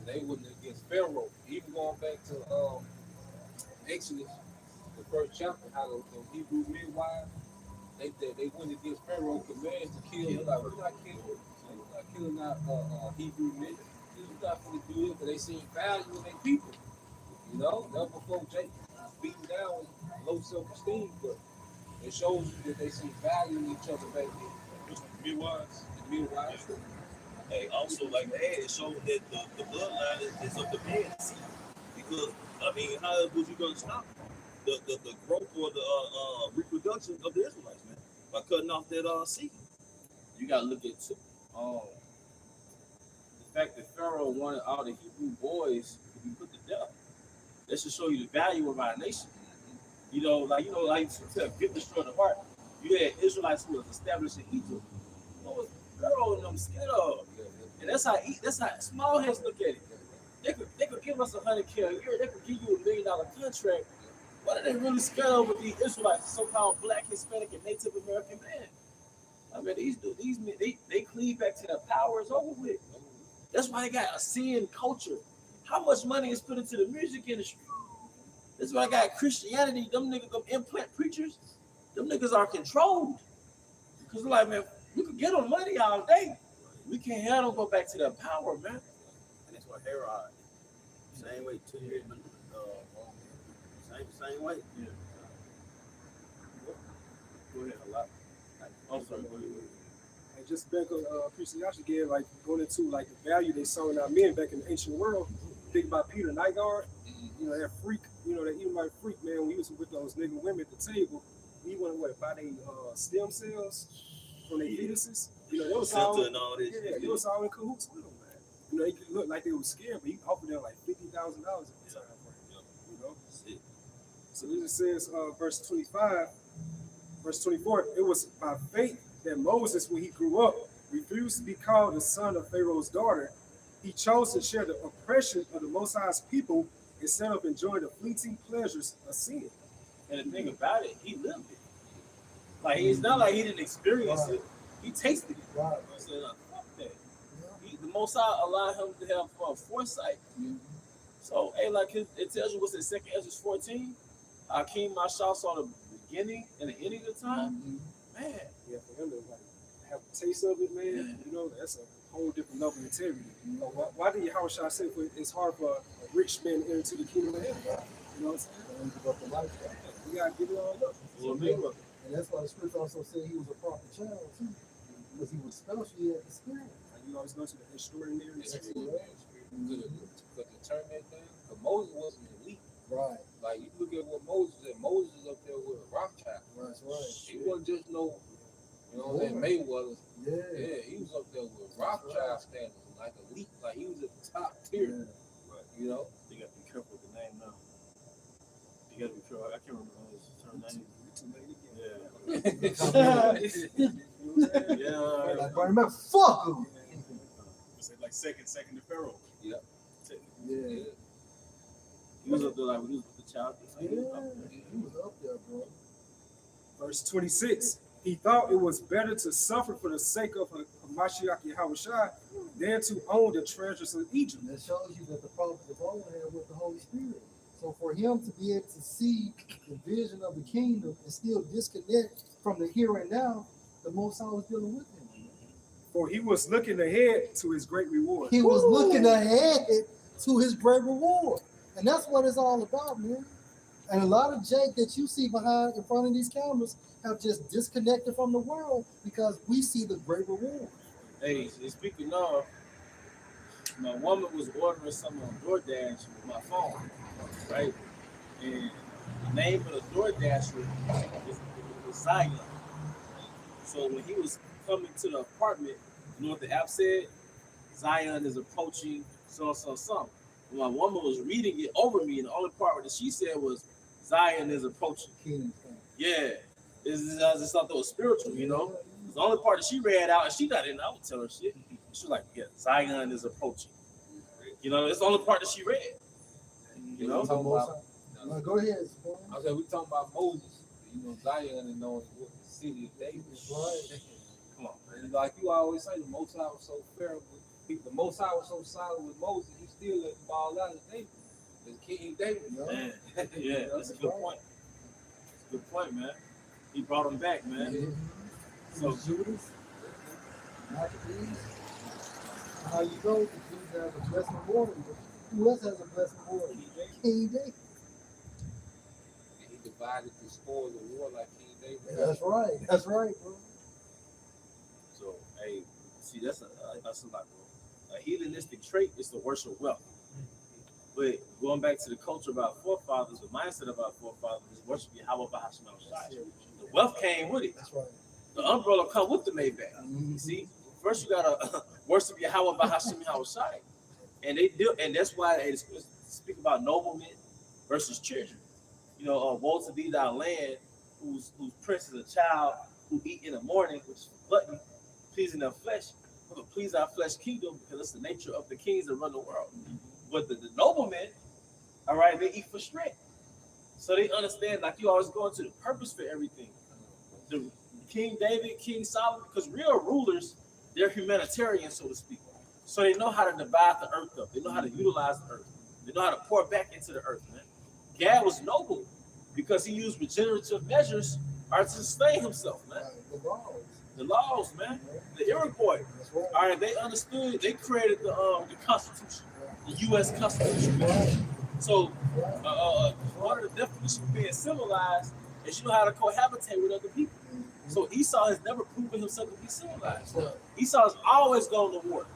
They wouldn't against Pharaoh. Even going back to Exodus, the first chapter, how the Hebrew midwives, they went against Pharaoh's commands to kill. Like, we're not killing our Hebrew men. We're not going to do it because they see value in their people. You know, that was before Jake beating down with low self-esteem, but it shows you that they see value in each other back then.
Midwives.
The midwives.
Hey, also like that, it shows that the bloodline is of the man's seed. Because I mean, how else was you gonna stop the growth or the reproduction of the Israelites, man? By cutting off that seed.
You gotta look at too, the fact that Pharaoh wanted all the Hebrew boys to be put to death. That should show you the value of our nation. Like you said, get destroyed the heart. You had Israelites who was established in Egypt. What was Pharaoh and them scared of? And that's how small heads look at it. They could give us $100K a year. They could give you $1 million contract. What are they really scared of with these Israelites, so-called Black, Hispanic, and Native American men? I mean, these men, they cleave back to their power. It's over with. That's why they got a sin culture. How much money is put into the music industry? That's why I got Christianity. Them niggas, them implant preachers, them niggas are controlled. Because they're like, man, we could get them money all day. We can't have them go back to their power, man.
And that's what Herod, same way, 2 years, same way.
Yeah. Go ahead, a lot. I'm sorry, go ahead.
And just back on appreciation again, like going into like the value they saw in our men back in the ancient world. Think about Peter Nygard, that freak, that Edomite freak, man, when he was with those nigga women at the table, he went buy their stem cells from their fetuses. They was all,
and all this.
yeah, they was all in cahoots with them, man. They could look like they were scared, but he offered them like $50,000 at the time for him. So this says, verse 25, verse 24, it was by faith that Moses, when he grew up, refused to be called the son of Pharaoh's daughter. He chose to share the oppression of the Most High's people instead of enjoying the fleeting pleasures of sin.
And the thing about it, he lived it. Like, it's not like he didn't experience it. He tasted it.
Right.
So, fuck that. The Most High allowed him to have foresight. So, hey, like it tells you what's in 2 Ezra 14. King Mashal saw the beginning and the ending of the time. Man.
Yeah, for him to have a taste of it, man, that's a whole different level of integrity. Why did Yahushua say it's hard for a rich man to enter into the kingdom of heaven? You know what I'm saying?
Give up the lifestyle.
You gotta give it all up.
And that's why the scripture also said he was a proper child too, because he was special. He had the spirit.
Like you always go to the extraordinary.
But to turn that thing, because Moses wasn't elite.
Right.
Like you look at what Moses did. Moses is up there with a Rothschild.
That's right.
He wasn't just Mayweather.
Yeah.
He was up there with Rothschild standards, like elite, like he was at the top tier.
Yeah.
You got to be careful with the name now. You got to be careful. I can't remember his name. Yeah.
Like, but remember, fuck him.
It's like second to Pharaoh.
Yeah.
Yeah.
He was up there like when he was with the child.
Yeah. He was up there, bro.
Verse 26. He thought it was better to suffer for the sake of Mashiach Yahushua than to own the treasures of Egypt.
That shows you that the prophets of old had with the Holy Spirit. So for him to be able to see the vision of the kingdom and still disconnect from the here and now, the Most High was dealing with him.
For he was looking ahead to his great reward.
He was looking ahead to his great reward. And that's what it's all about, man. And a lot of Jake that you see behind in front of these cameras have just disconnected from the world because we see the great reward.
Hey, speaking of, my woman was ordering something on DoorDash with my phone, right? And the name of the DoorDasher was Zion. So when he was coming to the apartment, you know what the app said? Zion is approaching so. And my woman was reading it over me, and the only part that she said was Zion is approaching. Yeah, I just thought that was spiritual, you know. The only part that she read out, and she not in, I would tell her shit. She was like, yeah, Zion is approaching. You know, it's the only part that she read. You know,
talking about,
No, go ahead.
I said we talking about Moses. You know, Zion is known as the city of David.
Right.
come on, man.
And like you always say, the Most High was so fair with the Most High was so solid with Moses. He still let the ball out of David. It's King David.
Man, yeah, that's a good point. That's a good point, man. He brought him back, man. So
Judas, Maccabees. How you know the Jews have a blessed memorial? Who else has a blessed memorial? King David.
And he divided the spoils of war like King David.
That's right. That's right, bro.
So, hey, see, that's a lot, bro. A heathenistic trait is to worship wealth. But going back to the culture about forefathers, the mindset about forefathers is worship Yahweh Bahashim Shai. The wealth came with it.
That's right.
The umbrella come with the Maybach. You see, first you gotta worship Yahweh Bahashim Shai, and they do, and that's why they speak about noblemen versus children. You know, woe to thee thy land, whose prince is a child who eat in the morning, which is gluttony, pleasing their flesh, but please our flesh kingdom, because it's the nature of the kings that run the world. But the noblemen, all right, they eat for strength. So they understand, like you always go into the purpose for everything. The King David, King Solomon, because real rulers, they're humanitarian, so to speak. So they know how to divide the earth up. They know how to utilize the earth. They know how to pour back into the earth, man. Gad was noble because he used regenerative measures to sustain himself, man. The laws, man. The Iroquois. All right, they understood. They created the Constitution, the U.S. Constitution. Man. So one of the definitions of being civilized is you know how to cohabitate with other people. So Esau has never proven himself to be civilized. Esau has always gone to war.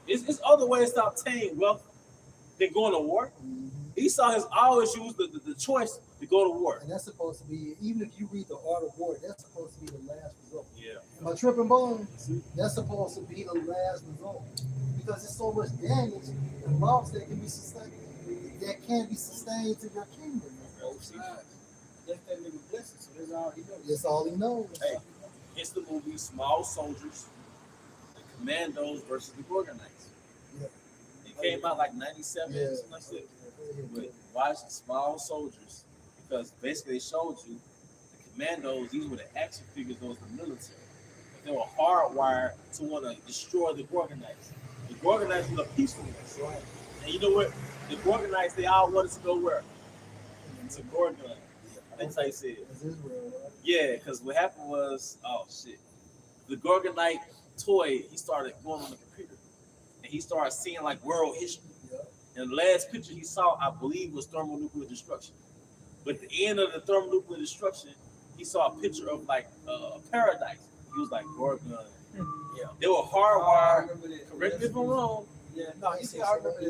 It's other ways to obtain wealth than going to war. Esau has always used the choice to go to war.
And that's supposed to be, even if you read the Art of War, that's supposed to be the last result.
Yeah.
Am I tripping, Bone? That's supposed to be the last result. Because there's so much damage and loss that can be sustained, to your kingdom.
Both sides. That's that nigga blessing, so that's all he knows.
That's all he knows.
Hey, it's the movie Small Soldiers, the Commandos versus the Gorgonites.
Yeah.
It came out like 97, something like that. But watch Small Soldiers, because basically they showed you the Commandos, these were the action figures, those were the military. But they were hardwired to want to destroy the Gorgonites. The Gorgonites were the peacefulness. Right? And you know what? The Gorgonites, they all wanted to go where? To Gorgon. That's how you say it. Yeah, because what happened was, oh shit, the Gorgonite toy, he started going on the computer, and he started seeing like world history. And the last picture he saw, I believe, was thermonuclear destruction. But at the end of the thermonuclear destruction, he saw a picture of like a paradise. He was like Gorgon. Yeah, they were hardwired. Correct me if I'm wrong.
Yeah, no, you see, I remember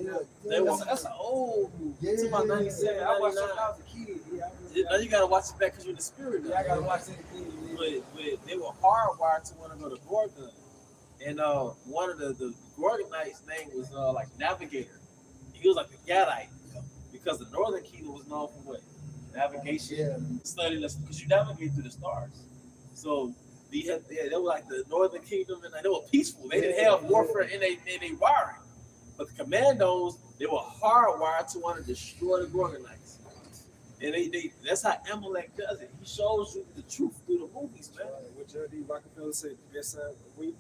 that.
That's an old movie. It's about 97,
I watched it
99.
when I was a kid. Yeah,
Now you gotta watch it back because you're in the spirit.
I gotta watch it again.
But they were hardwired to want to go to Gorgon. And one of the Gorgonites' name was like Navigator. He was like the Gadite because the Northern Kingdom was known for what? Navigation, studying this, because you navigate through the stars. So they were like the Northern Kingdom, and they were peaceful. They didn't have warfare in their wiring. But the Commandos, they were hardwired to want to destroy the Gorgonites. And that's how Amalek does it. He shows you the truth through the movies, man.
What J.D. Rockefeller said,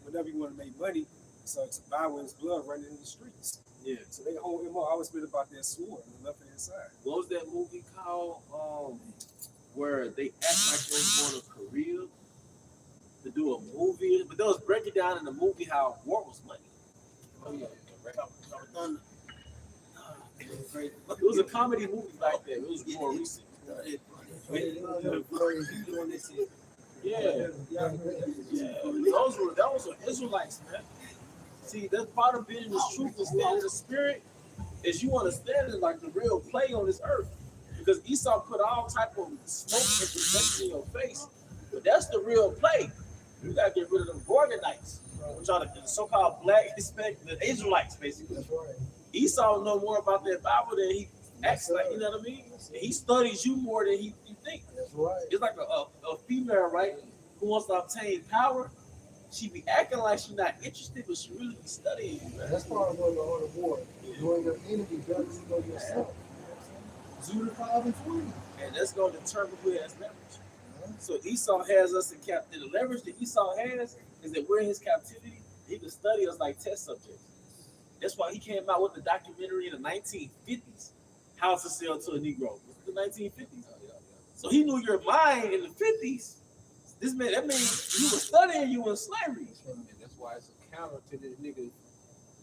whenever you want to make money, so it's buy with his blood running in the streets.
Yeah.
So they hold him up. I always been about that sword on the left hand side.
What was that movie called? Where they act like they were going to Korea to do a movie, but they was breaking down in the movie how war was money. Oh yeah. It was a comedy movie like that. It was more recent. Yeah. That was Israelites, man. See, that's part of being the truth and standing in the spirit is you understand it like the real play on this earth. Because Esau put all type of smoke and protection in your face. But that's the real play. You gotta get rid of them Gorgonites, which are the so-called black Hispanic, the Israelites, basically.
That's right.
Esau know more about that Bible than he acts like, you know what I mean? And he studies you more than you think.
That's right.
It's like a female, right, who wants to obtain power. She be acting like she's not interested, but she really be studying you, man.
That's part of the art of war. Knowing your enemy better than you know yourself. Judah 5 and 20.
And that's going to determine who has leverage. So Esau has us in captivity. The leverage that Esau has is that we're in his captivity. He can study us like test subjects. That's why he came out with the documentary in the 1950s, How to Sell to a Negro. It was the 1950s. So he knew your mind in the 50s. This man, that means you were studying you in slavery.
And that's why it's a counter to this nigga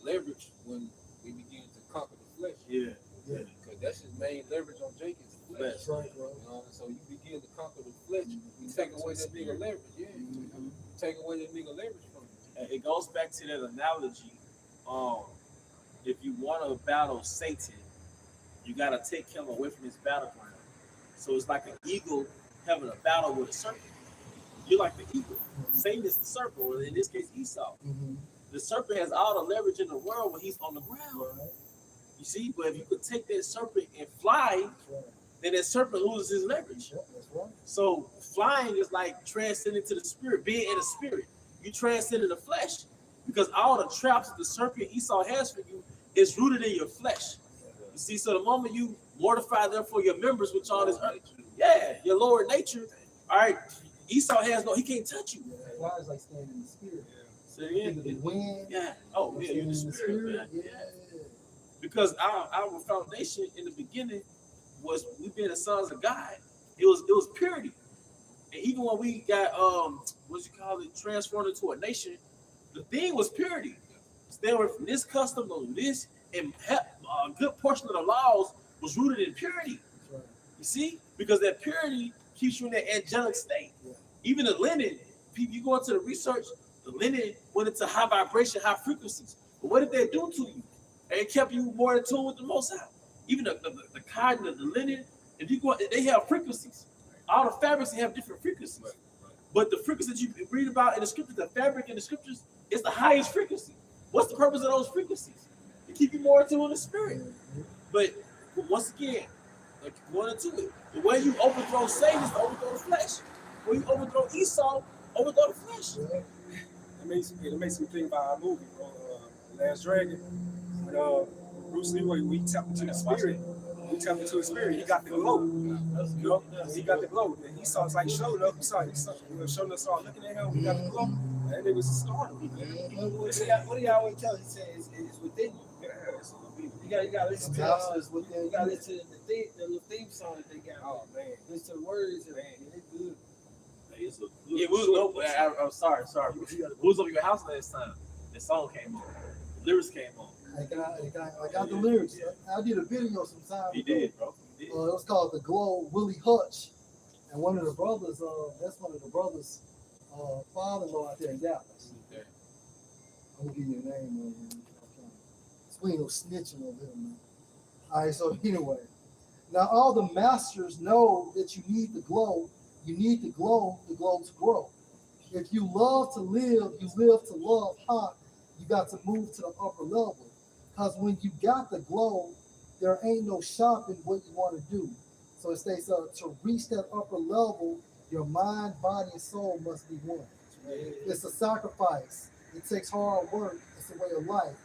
leverage when we begin to conquer the flesh.
Yeah.
Because that's his main leverage on Jacob.
That's right, bro.
You know, so you begin to conquer the flesh, you take away that nigga leverage. Yeah. Take away that nigga leverage from you.
And it goes back to that analogy. If you want to battle Satan, you got to take him away from his battleground. So it's like an eagle having a battle with a serpent. You're like the eagle. Satan is the serpent, or in this case, Esau. The serpent has all the leverage in the world when he's on the ground.
Right.
You see, but if you could take that serpent and fly, then that serpent loses his leverage.
That's right.
So flying is like transcending to the spirit, being in the spirit. You transcend in the flesh because all the traps that the serpent Esau has for you is rooted in your flesh. You see, so the moment you mortify therefore your members with all this your lower nature, all right, Esau has he can't touch you.
Fly is like standing in the spirit.
So yeah,
wind.
you're in the spirit. Yeah. Because our foundation in the beginning was we being the sons of God. It was purity. And even when we got transformed into a nation, the thing was purity. Stay away from this custom or this, and a good portion of the laws was rooted in purity.
Right.
You see, because that purity keeps you in that angelic state.
Yeah.
Even the linen, you go into the research, the linen went into high vibration, high frequencies. But what did they do to you? It kept you more in tune with the Most High. Even the cotton, the linen, if you go, they have frequencies. All the fabrics have different frequencies. Right. But the frequencies that you read about in the scriptures, the fabric in the scriptures, is the highest frequency. What's the purpose of those frequencies? To keep you more in tune with the spirit. But once again, like going into it, the way you overthrow Satan is to overthrow the flesh. When you overthrow Esau, overthrow the flesh.
It makes me think about our movie, Last Dragon. When Bruce Lee, when he tapped into the spirit, he got the glow. He got the glow. And Esau's like showing up. Showing us all looking at him. He got the glow. And it was a startle.
What do y'all always tell? He says it's within you. You gotta listen to you gotta listen to the theme song that they got.
Oh man,
listen to the words. Man, it's good.
I'm sorry. We was over your house last time. The song came on. The lyrics came on.
I got the lyrics. I did a video sometime.
You did, bro.
It was called The Glow, Willie Hutch. And one of the brothers, that's one of the brothers' father-in-law out there in Dallas. I'm gonna give you a name. We ain't no snitching over here, man. All right, so anyway. Now all the masters know that you need the glow. You need the glow to grow. If you love to live, you live to love, you got to move to the upper level. Because when you got the glow, there ain't no shopping what you want to do. So it states to reach that upper level, your mind, body, and soul must be one. It's a sacrifice. It takes hard work. It's a way of life.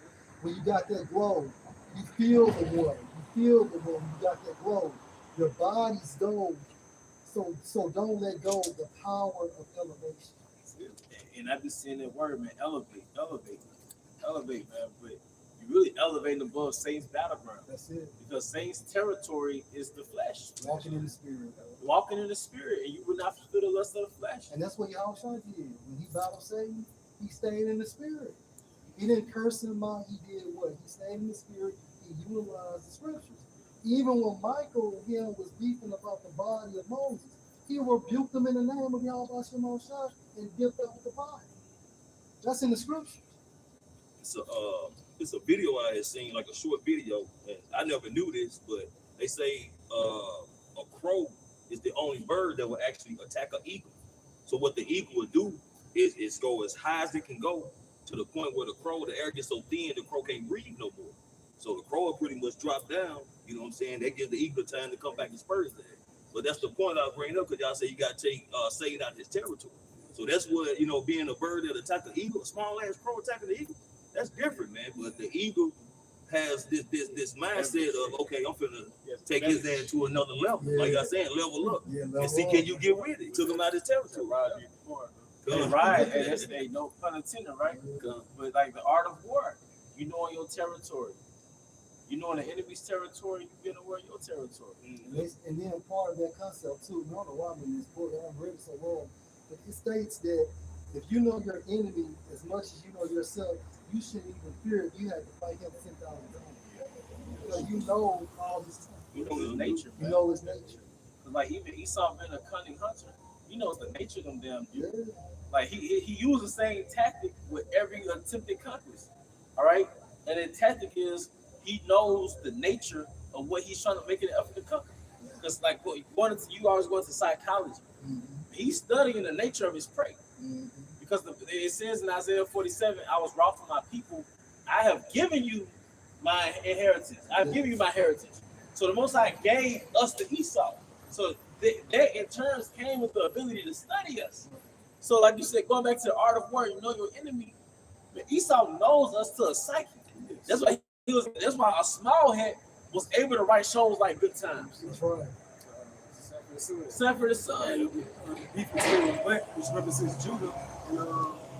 When you got that glow, you feel the one. You got that glow. Your body's gold. So don't let go of the power of elevation.
And I be seeing that word, man, elevate, man. But you really elevating above Satan's battleground.
That's it.
Because Satan's territory is the flesh.
Walking in the spirit.
Walking in the spirit, and you will not fulfill the lust of the flesh.
And that's what Yahushua did. When he battled Satan, he stayed in the spirit. He didn't curse him out. He did what? He stayed in the spirit. He utilized the scriptures. Even when Michael was beefing about the body of Moses, he rebuked them in the name of Yahweh Shemosha and dipped up with the body. That's in the scriptures.
It's a video I had seen, like a short video, and I never knew this, but they say a crow is the only bird that will actually attack an eagle. So what the eagle will do is go as high as it can go to the point where the air gets so thin, the crow can't breathe no more. So the crow will pretty much drop down, you know what I'm saying? That gives the eagle time to come back and spurs that. But that's the point I was bringing up because y'all say you got to take Satan out his territory. So that's what, you know, being a bird that attack the eagle, a small ass crow attacking the eagle, that's different, man. But the eagle has this mindset of, okay, I'm finna take his ass to another level.
Yeah.
Like I said, level up.
Yeah,
And see, can you get with it? Took him out his territory.
Right, and that's no pun intended, right? But like the art of war, you know in your territory. You know in the enemy's territory, you get aware your territory.
And then part of that concept too, I don't know why I'm in this book, I haven't read it so long, but it states that if you know your enemy as much as you know yourself, you shouldn't even fear if you had to fight him 10,000 times. Because you know all this stuff.
You know his nature,
You
man.
know his nature.
Like even Esau being a cunning hunter, he knows the nature of them damn dudes.
Yeah.
Like he used the same tactic with every attempted conquest. All right, and the tactic is he knows the nature of what he's trying to make an effort to conquer. Because like you always go into psychology.
Mm-hmm.
He's studying the nature of his prey.
Mm-hmm.
Because it says in Isaiah 47, I was wroth for my people. I have given you my inheritance. I've given you my heritage. So the Most High gave us to Esau. So that in turn came with the ability to study us. So like you said, going back to the art of war, you know your enemy. But Esau knows us to a psyche. That's why that's why a small head was able to write shows like Good Times.
That's right.
Sanford the Son.
Beef between Black, which represents Judah, and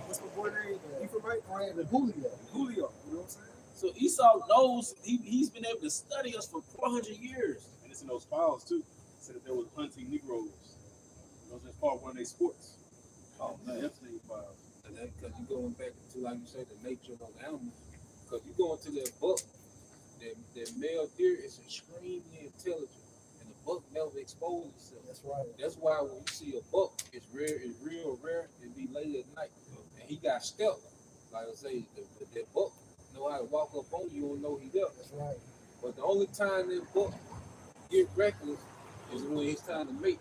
what's my boy name? Ephraimite?
And Julio.
Julio. You know what I'm saying?
So Esau knows he's been able to study us for 400 years.
And it's in those files too. Said that there was hunting Negroes. Those are part of one of their sports.
Oh man,
That's the files.
because you going back to, like you say, the nature of those animals. Because you go into that buck, that male deer is extremely intelligent, and the buck never exposed itself.
That's right.
That's why when you see a buck, it's real rare. It be late at night, and he got stealth. Like I say, that buck know how to walk up on you and know he there.
That's right.
But the only time that buck get reckless is when it's time to mate.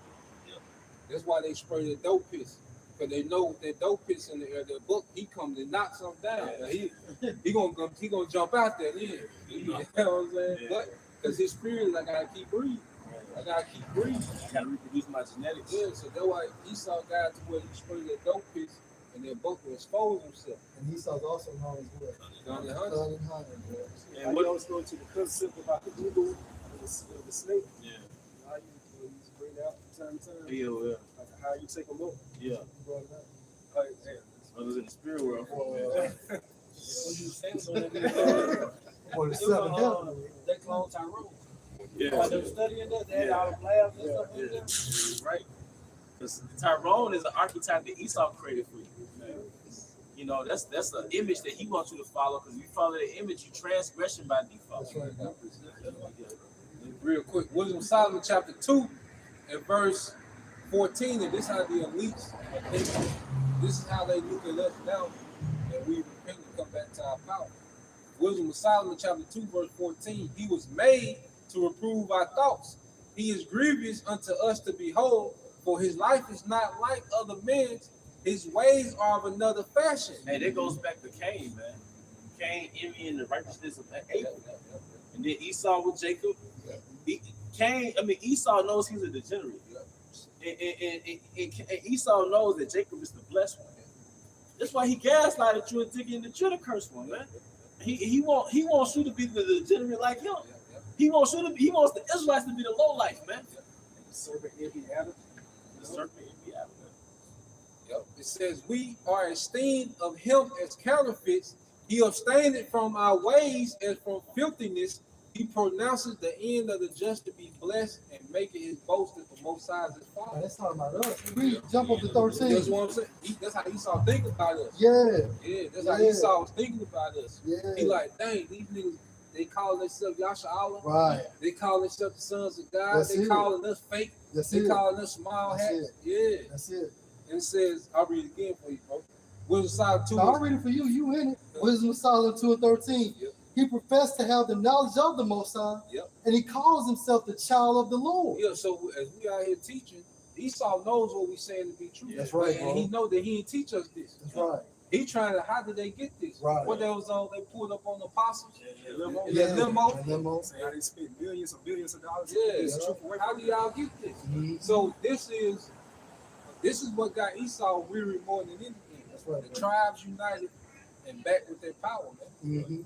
That's why they spray that dope piss. Because they know that dope piss in the air, that buck, he comes and knocks something down. He gonna jump out there then. You know what I'm saying?
Yeah.
But because his spirit is, I gotta keep breathing. I gotta keep breathing.
I gotta reproduce my genetics.
Yeah, so that's why Esau got to where he sprayed that dope piss and that buck will expose himself.
And Esau's also known as what?
Johnny Hunter.
Cunning hunter.
And what else go to the concept about the eagle and the snake?
Yeah.
How you bring it out from time to time?
Yeah.
Like how you take them up.
Yeah.
You brought it up.
Like, yeah.
Brothers in the spirit world.
Or the seven heavens.
They clone Tyrone.
Yeah.
While they were studying that, they had all the labs and stuff like
Yeah.
that.
Right. Because Tyrone is an archetype that Esau created for you. You know, that's an image that he wants you to follow. Because if you follow the image, you transgression by default.
That's right.
Real quick, Wisdom of Solomon chapter 2 and verse 14, and this is how the elites are thinking. This is how they look at us now, and we repent and come back to our power. Wisdom of Solomon chapter 2 verse 14, he was made to reprove our thoughts. He is grievous unto us to behold, for his life is not like other men's. His ways are of another fashion.
Hey, that goes back to Cain, man. Cain envying the righteousness of Abel. And then Esau with Jacob. Esau knows he's a degenerate. And Esau knows that Jacob is the blessed one. That's why he gaslighted you and thinking that you're the cursed one, man. He wants you to be the degenerate like him. He wants the Israelites to be the low life, man.
The serpent envy Adam.
The serpent envy Adam.
Yep. It says, we are esteemed of him as counterfeits. He abstained from our ways as from filthiness. He pronounces the end of the just to be blessed and making his boast at the Most High as his
Now,
father.
that's talking about us. Read, jump up to 13.
That's what I'm saying. That's how Esau think about us.
Yeah.
Yeah, that's how Esau was thinking about us.
Yeah.
He like, dang, these niggas, they call themselves Yasha'Allah.
Right.
They call themselves the sons of God.
That's
they
it.
calling us fake.
That's
They
it.
calling us small
That's
hats. Yeah.
That's it.
And it says, I'll read it again for you, bro. Wisdom Solomon 2.
I'll read it for you. You in it. Wisdom of Solomon 2 and 13.
Yep.
He professed to have the knowledge of the Most High,
Yep.
and he calls himself the child of the Lord.
Yeah, so as we out here teaching, Esau knows what we saying to be true.
That's right,
And
bro.
he know that he didn't teach us this.
That's right.
He trying to. How did they get this?
Right.
What they was on? They pulled up on the apostles.
Limo.
In that limo.
a limo.
Saying how they spent millions of billions of dollars.
Yeah.
It's true for
How do y'all get this?
Mhm.
So this is what got Esau weary more than anything.
That's right.
The tribes united and back with their power, man.
Mhm.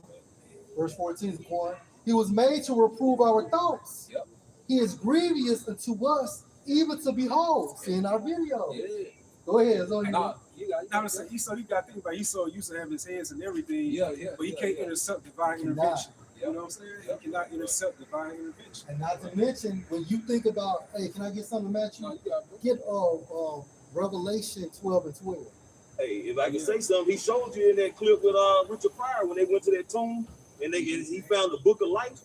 Verse 14 is one. He was made to reprove our thoughts.
Yep.
He is grievous unto us, even to behold. See in our video.
Yeah.
Go ahead. It's on you.
Nah, you got.
Now, listen, Esau, you got to think about Esau used to have his hands in everything,
Yeah.
but he can't intercept divine
He cannot.
intervention. You know what I'm saying? He cannot intercept divine intervention.
And not to mention, when you think about, hey, can I get something to match
No,
you?
you got.
Get Revelation 12 and 12.
Hey, if I can say something, he showed you in that clip with Richard Pryor when they went to that tomb and he found the book of life.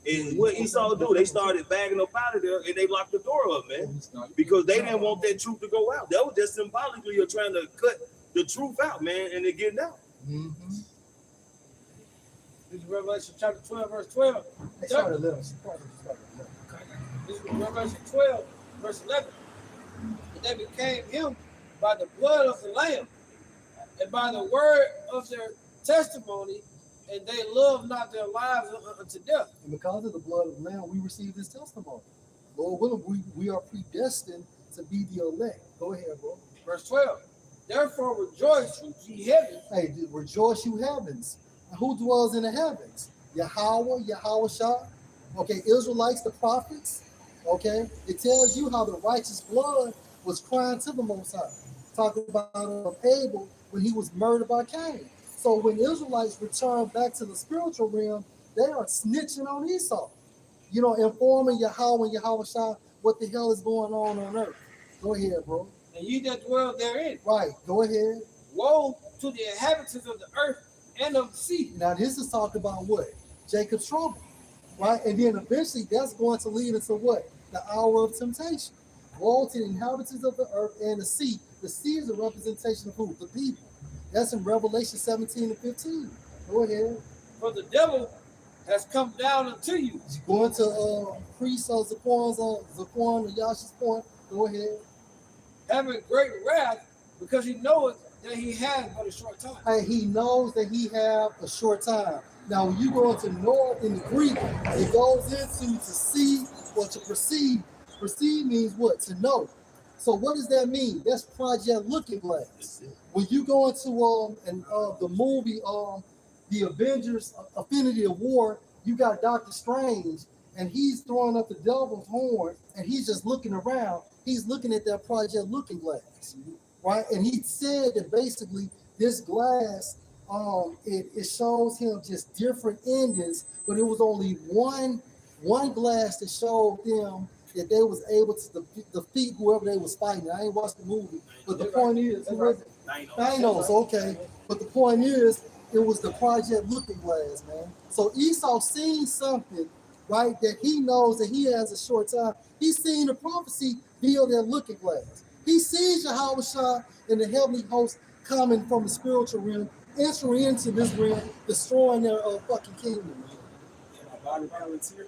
And what Esau do? They started bagging up out of there and they locked the door up, man, because they didn't want that truth to go out. That was just symbolically of trying to cut the truth out, man, and they're getting out.
Mm-hmm.
This is Revelation chapter 12, verse 12.
They started 11.
This is Revelation 12, verse 11. And they became him by the blood of the Lamb and by the word of their testimony, and they loved not their lives unto death.
And because of the blood of the Lamb, we receive this testimony. Lord willing, we are predestined to be the elect. Go ahead, bro.
Verse 12. Therefore rejoice, ye heavens.
Hey, dude, rejoice, you heavens. And who dwells in the heavens? Yahweh Shah. Okay, Israelites, the prophets. Okay, it tells you how the righteous blood was crying to the Most High. Talking about Abel when he was murdered by Cain. So when Israelites return back to the spiritual realm, they are snitching on Esau. You know, informing Yahweh and Yahweh Shah what the hell is going on earth. Go ahead, bro.
And ye that dwell therein.
Right, go ahead.
Woe to the inhabitants of the earth and of the sea.
Now this is talking about what? Jacob's trouble. Right? And then eventually that's going to lead into what? The hour of temptation. Woe to the inhabitants of the earth and the sea. The sea is a representation of who? The people. That's in Revelation 17 and 15. Go ahead.
For the devil has come down unto you.
Going to priest Zaquan or Yasha's point. Go ahead.
Having great wrath, because he knoweth that he has but a short time.
Hey, he knows that he have a short time. Now, when you go into north in the Greek, it goes into to see or to perceive. Perceive means what? To know. So what does that mean? That's Project Looking Glass. When you go into the movie The Avengers Affinity of War, you got Doctor Strange, and he's throwing up the devil's horn, and he's just looking around. He's looking at that Project Looking Glass, right? And he said that basically this glass, it shows him just different endings, but it was only one glass that showed them that they was able to defeat whoever they was fighting. I ain't watched the movie, but the point is, who was it? Thanos, okay. But the point is, it was the Project Looking Glass, man. So Esau seen something, right, that he knows that he has a short time. He's seen the prophecy via that looking glass. He sees Yahweh Shah and the heavenly host coming from the spiritual realm, entering into this realm, destroying their fucking kingdom.
Palantir.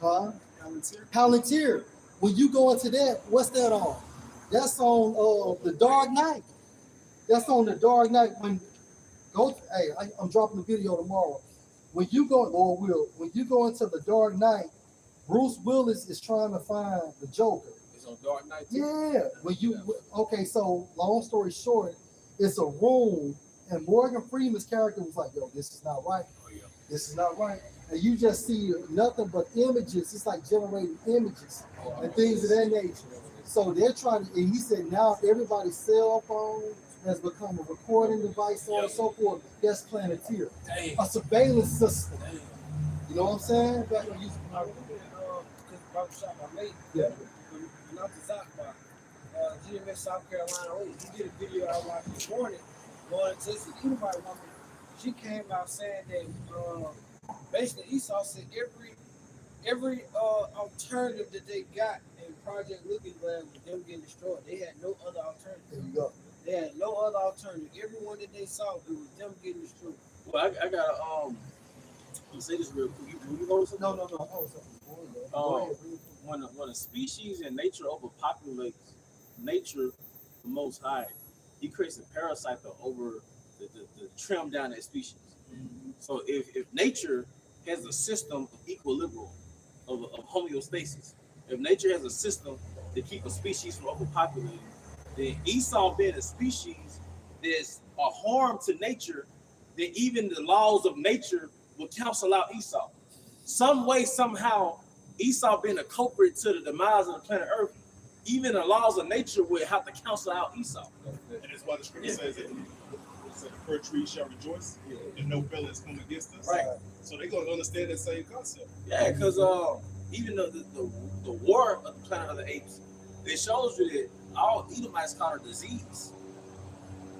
Huh?
Palantir.
Palantir. When you go into that, what's that on? That's on the Dark Knight. That's on the Dark Knight. I'm dropping the video tomorrow. When you go, Lord will, when you go into the Dark Knight, Bruce Willis is trying to find the Joker.
It's on Dark Knight too.
Yeah. Okay, so long story short, it's a room, and Morgan Freeman's character was like, yo, this is not right.
Oh, yeah.
This is not right. And you just see nothing but images. It's like generating images and things of that nature. So they're trying to, and he said now everybody's cell phone has become a recording device, so on and so forth. That's Planeteer. A surveillance system. You know what I'm saying?
Back when you barbershop I made.
Yeah.
When I was out by GMS South Carolina, he did a video I watched this morning going to this anybody woman. She came out saying that basically Esau said every alternative that they got in Project Looking Glass was them getting destroyed. They had no other alternative.
There you go.
They had no other alternative. Everyone that they saw, it was them getting destroyed.
Well, I got to say this real quick. You know something?
No. Go ahead.
When a species in nature overpopulates nature, the Most High, he creates a parasite to trim down that species. So if nature has a system of equilibrium, of homeostasis, if nature has a system to keep a species from overpopulating, then Esau being a species that's a harm to nature, then even the laws of nature will cancel out Esau. Some way, somehow, Esau being a culprit to the demise of the planet Earth, even the laws of nature will have to cancel out Esau.
And that's why the scripture says that the fir tree shall rejoice, and no villains come against us.
Right.
So they're gonna understand that same concept.
Yeah, because even the war of the Planet of the Apes, it shows you that all Edomites caught a disease.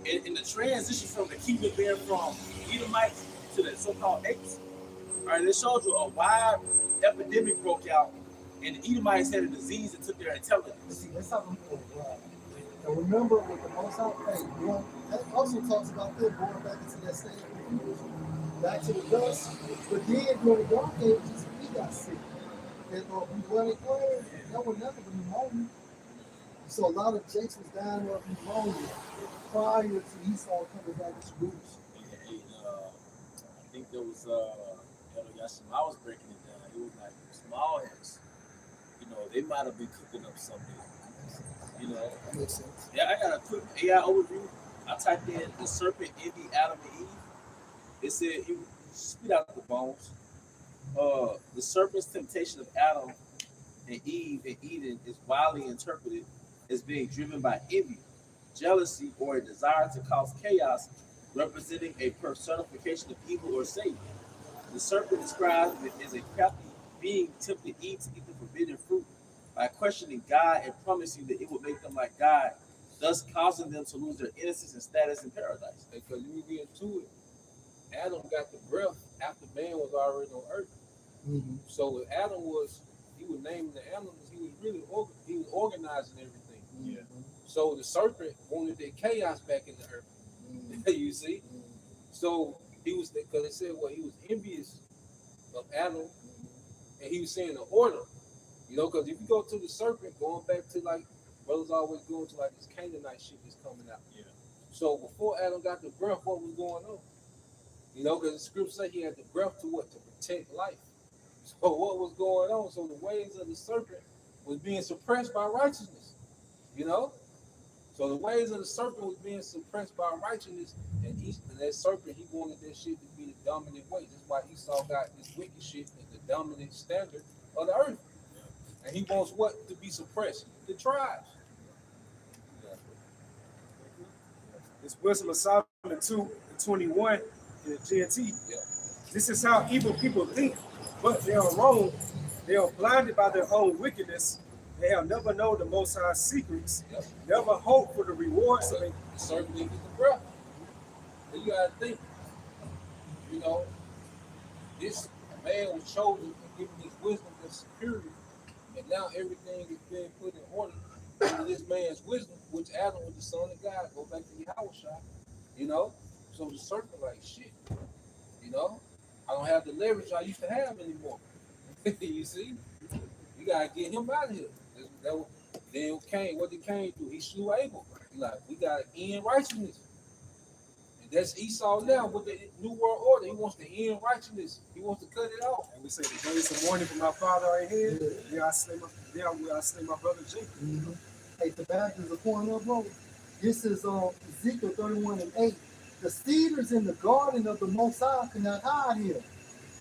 In the transition from the kingdom being from Edomites to the so-called apes, all right, it shows you a wide epidemic broke out, and the Edomites had a disease that took their intelligence.
See, that's how we go. Right. And remember, with the Most High, hey, you know, that also talks about them going back into that state of confusion, back to the dust. But then during the dark ages, we got sick. And we running clear, that was nothing but pneumonia. So a lot of Jakes was dying of pneumonia prior to Esau coming back to roots.
And, I think there was I was breaking it down. It was like small heads. You know, they might have been cooking up something. You know,
That makes sense.
yeah, I got a quick AI overview. I typed in the serpent envy Adam and Eve. It said it would spit out the bones. The serpent's temptation of Adam and Eve in Eden is widely interpreted as being driven by envy, jealousy, or a desire to cause chaos, representing a personification of evil or Satan. The serpent describes it as a crafty being tempted Eve to eat the forbidden fruit by questioning God and promising that it would make them like God, thus causing them to lose their innocence and status in paradise.
Because when you get into it, Adam got the breath after man was already on earth.
Mm-hmm.
So what Adam was, he was naming the animals. He was really he was organizing everything.
Yeah.
So the serpent wanted the chaos back in the earth.
Mm-hmm.
You see. So he was, because it said he was envious of Adam, and he was saying the order. You know, because if you go to the serpent, going back to like brothers always going to like this Canaanite shit that's coming out.
Yeah.
So before Adam got the breath, what was going on? You know, because the scripture said he had the breath to what? To protect life. So what was going on? So the ways of the serpent was being suppressed by righteousness. You know? So the ways of the serpent was being suppressed by righteousness, and that serpent, he wanted that shit to be the dominant way. That's why Esau got this wicked shit as the dominant standard of the earth. And he wants what to be suppressed? The tribes.
It's Wisdom of Solomon 2:21 in the GNT.
Yeah.
This is how evil people think, but they are wrong. They are blinded by their own wickedness. They have never known the Most High's secrets.
Yep.
Never hope for the rewards of
The serpent didn't get the breath. So you gotta think, you know, this man was chosen and given his wisdom that's superior, and now everything is being put in order under this man's wisdom, which Adam was the son of God. Go back to Yahushua, you know. So the serpent like shit, you know. I don't have the leverage I used to have anymore. You see, you gotta get him out of here. Then Cain, what did Cain do? He slew Abel. He like, we gotta end righteousness. And that's Esau now with the New World Order. He wants to end righteousness. He wants to cut it off.
And we say the days of mourning for my father are ahead. There will I slay my brother Jacob.
Mm-hmm. Hey, the Baptist are pouring up, bro. This is Ezekiel 31:8. The cedars in the garden of the Most High cannot hide here.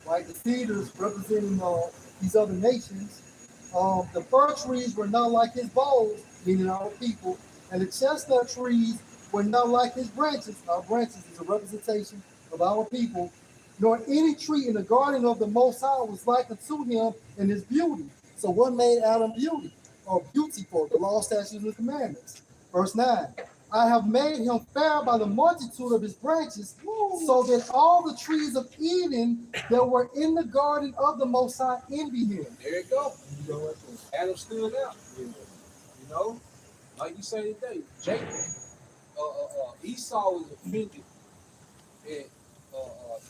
Right? The cedars representing these other nations. The fir trees were not like his boughs, meaning our people, and the chestnut trees were not like his branches. Our branches is a representation of our people. Nor any tree in the garden of the Most High was like unto him in his beauty. So what made Adam beauty or beautiful? The law, statutes, and commandments. Verse 9. I have made him fair by the multitude of his branches, so that all the trees of Eden that were in the garden of the Most High envy him.
There you go. Adam stood out. You know, like you say today, Jacob, Esau was offended at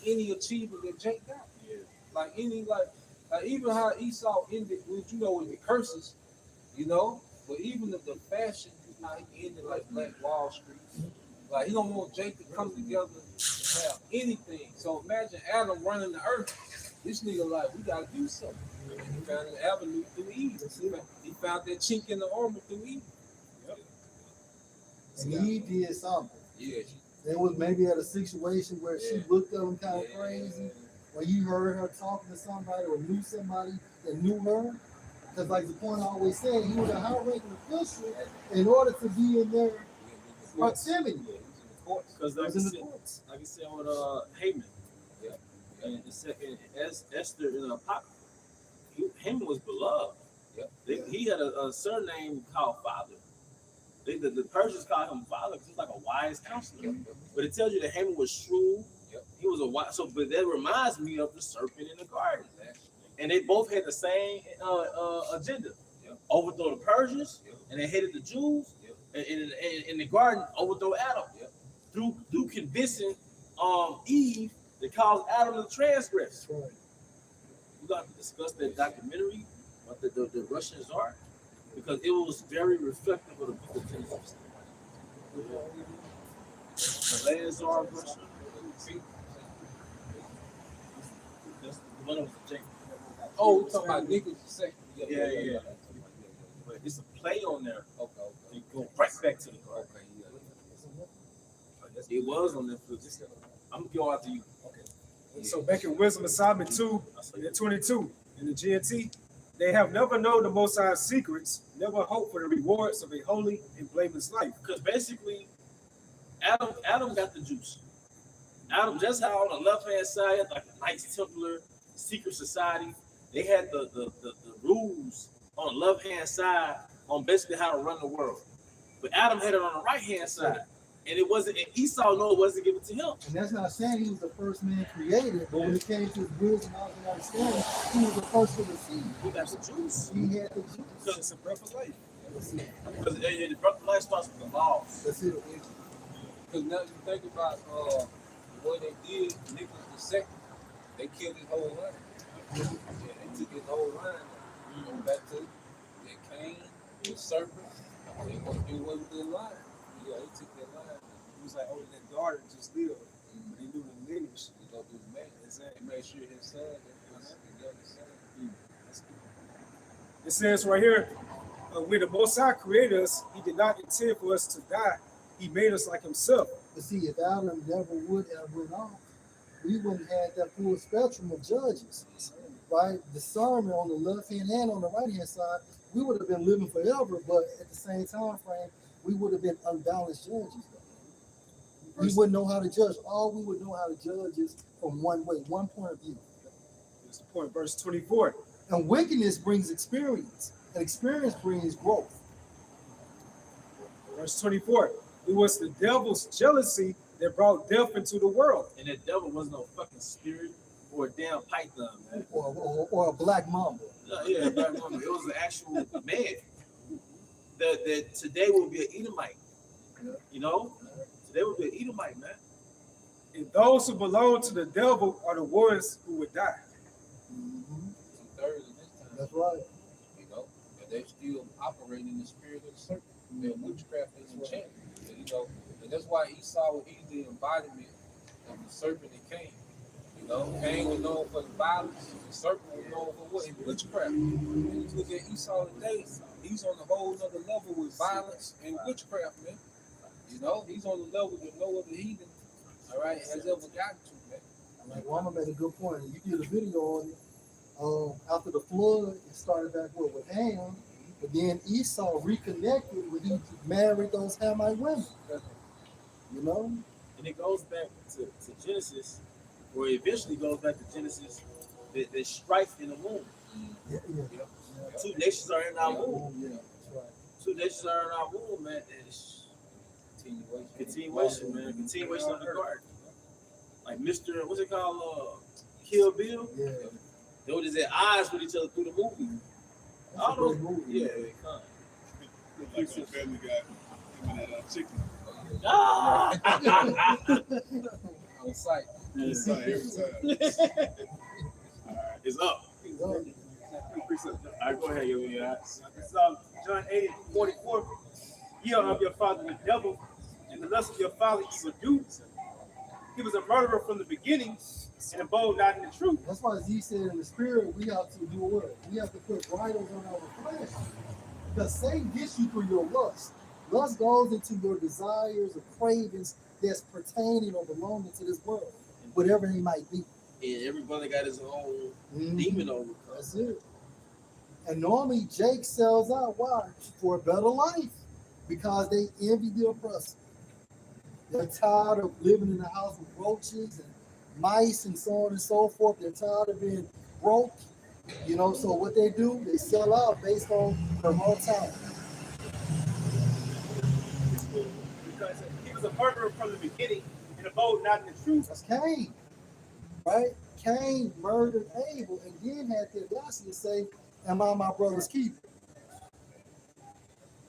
any achievement that Jacob got.
Yeah.
Like even how Esau ended with, you know, with the curses, you know, but even the fashion, how he ended like Black Wall Street, Like he don't want Jacob to come together and have anything. So imagine Adam running the earth. This nigga like, we gotta do something. And he found an avenue through Eve. He found that chink in the armor through Eve. Yep.
And he did something.
Yeah.
There was maybe at a situation where she looked at him kind of crazy, or you heard her talking to somebody or knew somebody that knew her. Because like the point I always said, he was a high-ranking official in order to be in their proximity.
Because like I said with Haman, and the second Esther in the Apocrypha, Haman was beloved. He had a surname called Father. The Persians called him Father because he's like a wise counselor. But it tells you that Haman was shrewd. He was a wise. So, but that reminds me of the serpent in the garden. And they both had the same agenda: overthrow the Persians, and they hated the Jews. And in the garden, overthrow Adam through convincing Eve to cause Adam to transgress.
Right.
We got to discuss that documentary about the Russian Tsar because it was very reflective of the book of Genesis. The last Tsar of Russia. That's the one of Jacob.
Oh, we're talking about Nicholas II.
Yeah. But it's a play on there. Okay. They go right back to the garden. It was on Netflix. I'm gonna go after you. Okay.
So back in Wisdom of Solomon 2 and 22 in the GNT, they have never known the Most High's secrets, never hoped for the rewards of a holy and blameless life.
Because basically, Adam got the juice. Adam, just how on the left hand side, like the Knights Templar secret society, they had the rules on the left hand side on basically how to run the world. But Adam had it on the right hand side. And it wasn't, and Esau it wasn't given to him.
And that's not saying he was the first man created, but when it came to his wisdom, knowledge, and understanding, he was the first to receive.
He got the juice.
He had the juice.
Because it's a breath of life. Because the breath of life starts with the laws.
That's it.
Because now you think about what they did, Nicholas II, they killed his whole line. Yeah, they took his whole line. You know, back to Cain, the serpent, they gonna do away with their line. Yeah, they took their line.
It was like only their daughter just lived. But they knew the lineage.
They go do the man. They made sure his son, the youngest son.
It says right here, when the Most High created us, he did not intend for us to die. He made us like himself.
But see, if Adam never would have went off, we wouldn't have that full spectrum of judges, right? Discernment on the left hand and on the right hand side, we would have been living forever, but at the same time frame, we would have been unbalanced judges. We wouldn't know how to judge. All we would know how to judge is from one way, one point of view.
That's the point, verse 24.
And wickedness brings experience, and experience brings growth.
Verse 24. It was the devil's jealousy that brought death into the world.
And that devil wasn't no fucking spirit or a damn python, man.
Or a black mamba.
Yeah, black mamba. It was an actual man. That today will be an Edomite. You know? Today will be an Edomite, man.
And those who belong to the devil are the ones who would die.
Third of this time.
That's right.
You know, and they still operating in the spirit of the serpent. They're witchcraft and enchantment. You know, and that's why Esau was the embodiment of the serpent that Cain. You know, Cain was known for the violence, the serpent was known for what? Witchcraft. And you look at Esau today, he's on a whole other level with violence and witchcraft, man. You know, he's on the level that no other heathen, all right, has ever gotten to, man.
Like Wama made a good point. You did a video on it. After the flood, it started back with Ham, but then Esau reconnected when he married those Hamite women. You know?
And it goes back to Genesis, or it eventually goes back to Genesis, the strife in the womb.
Yeah.
Two nations are in our womb.
Yeah, that's right.
Two nations are in our womb, man. It's continuation, man. Continuation of the garden. Like Mr. What's it called? Kill Bill.
Yeah.
They were just at odds with each other through the movie.
That's a great movie.
Yeah, it come.
Like some family guy, him and that chicken.
Ah!
On sight.
It's like every time.
All right, it's up. All right, go ahead,
John 8:44. Ye are of your father the devil, and the lust of your father you would do. He was a murderer from the beginning and abode not in the truth.
That's why Z said in the spirit, we have to do what? We have to put bridles on our flesh. Because Satan gets you through your lust. Lust goes into your desires or cravings that's pertaining or belonging to this world, whatever they might be.
And everybody got his own demon over.
That's it. And normally Jake sells out. Why? For a better life. Because they envy the oppressor. They're tired of living in a house with roaches and mice and so on and so forth. They're tired of being broke. You know, so what they do, they sell out based on their mortality.
Because he was a murderer from the beginning and abode not in the truth.
That's Cain, right? Cain murdered Abel and then had the audacity to say, am I my brother's keeper?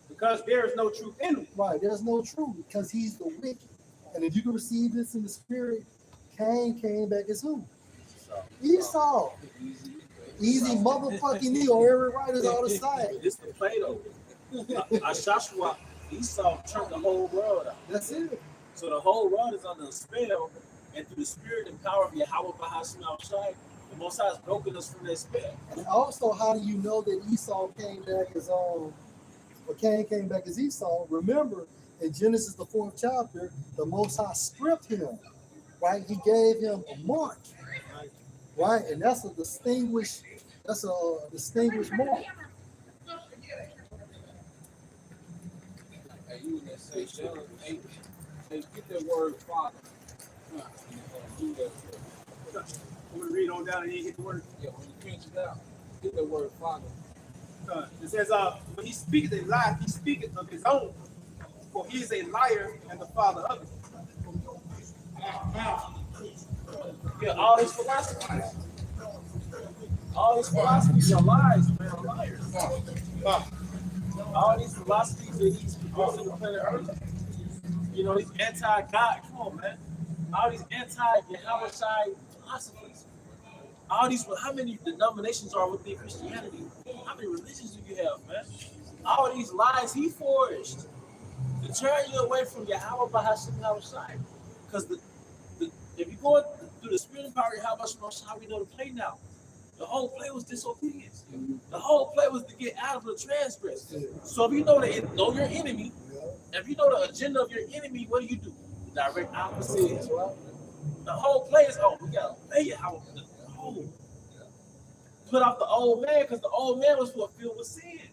Because there is no truth in him.
Right, there's no truth because he's the wicked. And if you can receive this in the spirit, Cain came back as who? Esau. Easy motherfucking Neo. Every writer's on the side.
It's the play though. Joshua, Esau turned the whole world out.
That's it.
So the whole world is under a spell, and through the spirit and power of Yahweh Bahashim outside, the Most High has broken us from that spell.
And also, how do you know that Esau came back as or Cain came back as Esau? Remember, in Genesis the 4th chapter, the Most High stripped him. Right? He gave him a mark. Right? And that's a distinguished mark.
Hey, you in that say, hey, get that word father. Do that.
I'm going to read on down and he hit the word.
Yeah, when you pinch it out, get that word father.
It says, when he speaketh a lie, he speaketh of his own. For he is a liar and the father of it.
Yeah, all these philosophies are lies, man, liars. All these philosophies that he's proposing to planet Earth, you know, these anti-God, come on, man. All these anti-Yahweh philosophies. All these, how many denominations are within Christianity? How many religions do you have, man? All these lies he forged to turn you away from Yahweh Bahashim Yahushai. Because if you go through the spirit and power of Yahweh Bahashim Yahushai, we know the play now. The whole play was disobedience. The whole play was to get out of the transgress. So if you know your enemy, if you know the agenda of your enemy, what do? The direct opposite. The whole play is, we gotta obey Yahweh. Put off the old man, because the old man was filled with sin.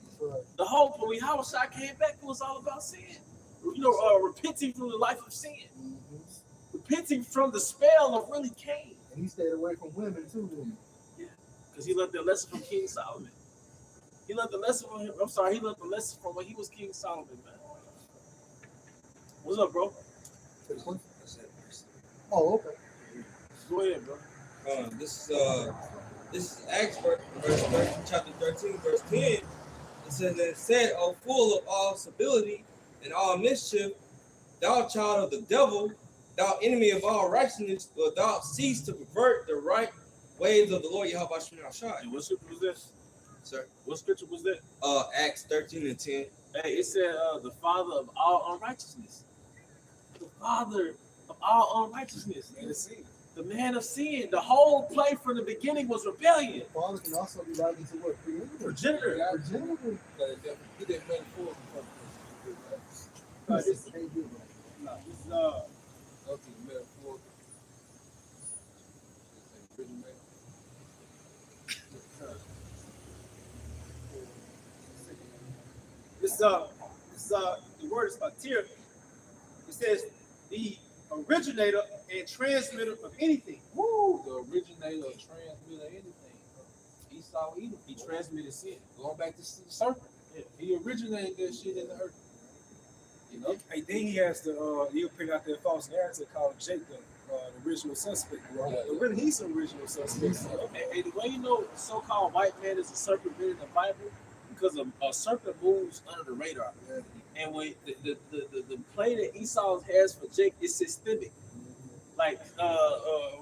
The whole when Yahweh came back, it was all about sin. You know, repenting from the life of sin. Repenting from the spell of really Cain.
And he stayed away from women too, didn't he?
Yeah, because he learned the lesson from King Solomon. He learned the lesson from him. He learned the lesson from when he was King Solomon, man. What's up, bro?
Oh, okay.
Go ahead, bro.
This is Acts chapter 13, verse 10. It says that it said, "O full of all stability and all mischief, thou child of the devil, thou enemy of all righteousness, will thou cease to pervert the right ways of the Lord Yahweh Shai."
And what scripture was this?
Sir.
What scripture was that?
Acts 13 and 10.
Hey, it said the father of all unrighteousness. The father of all unrighteousness. The man of sin. The whole play from the beginning was rebellion.
Father can also be likened to what?
Progenitor.
Progenitor.
He didn't metaphor.
This is
Go to the metaphor.
the word is atir. It says the originator and transmitter of anything.
Woo! The originator or transmitter of anything. Esau Edom.
He transmitted sin.
Going back to the serpent. Yeah. He originated that shit in the earth. You know?
And then he has to he'll pick out that false narrative called Jacob, the original suspect. Right?
Yeah.
But really, he's the original suspect.
And the way you know so-called white man is a serpent written in the Bible, because a serpent moves under the radar.
Yeah.
And when the play that Esau has for Jake is systemic. Like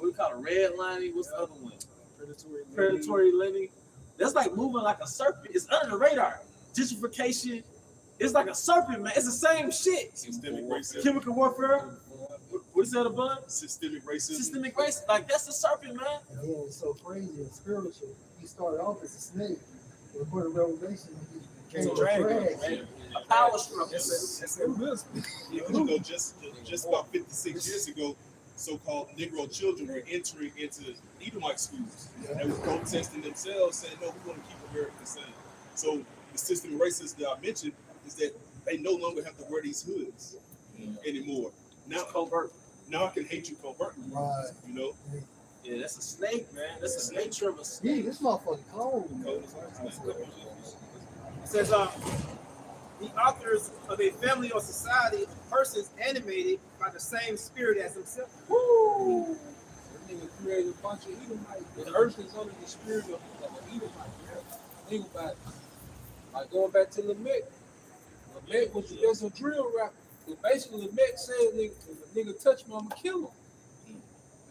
we call it redlining. What's the other one? Predatory lending. That's like moving like a serpent. It's under the radar. Gentrification, It's like a serpent, man. It's the same shit.
Systemic racism.
Chemical warfare. What is that about?
Systemic racism.
Systemic racism. Like that's the serpent, man.
And then it's so crazy and spiritual. He started off as a snake. According to Revelation, he became a dragon.
A power struggle.
You know, just about 56 years ago, so-called Negro children were entering into Edomite schools. They were protesting themselves, saying, "No, we want to keep America the same." So the system of racism that I mentioned is that they no longer have to wear these hoods anymore. Now, now I can hate you covertly. Right. You know.
Yeah, that's a snake, man. That's a snake trevor.
Yeah, this motherfucker cold.
It says, the authors of a family or society of persons animated by the same spirit as himself.
Woo! That nigga created a bunch of Edomites. The earth is under the spirit of an Edomite. Think about it. Like going back to Lamech. Lamech was just a drill rapper. But basically, Lamech said, nigga, if a nigga touch me, I'ma kill him.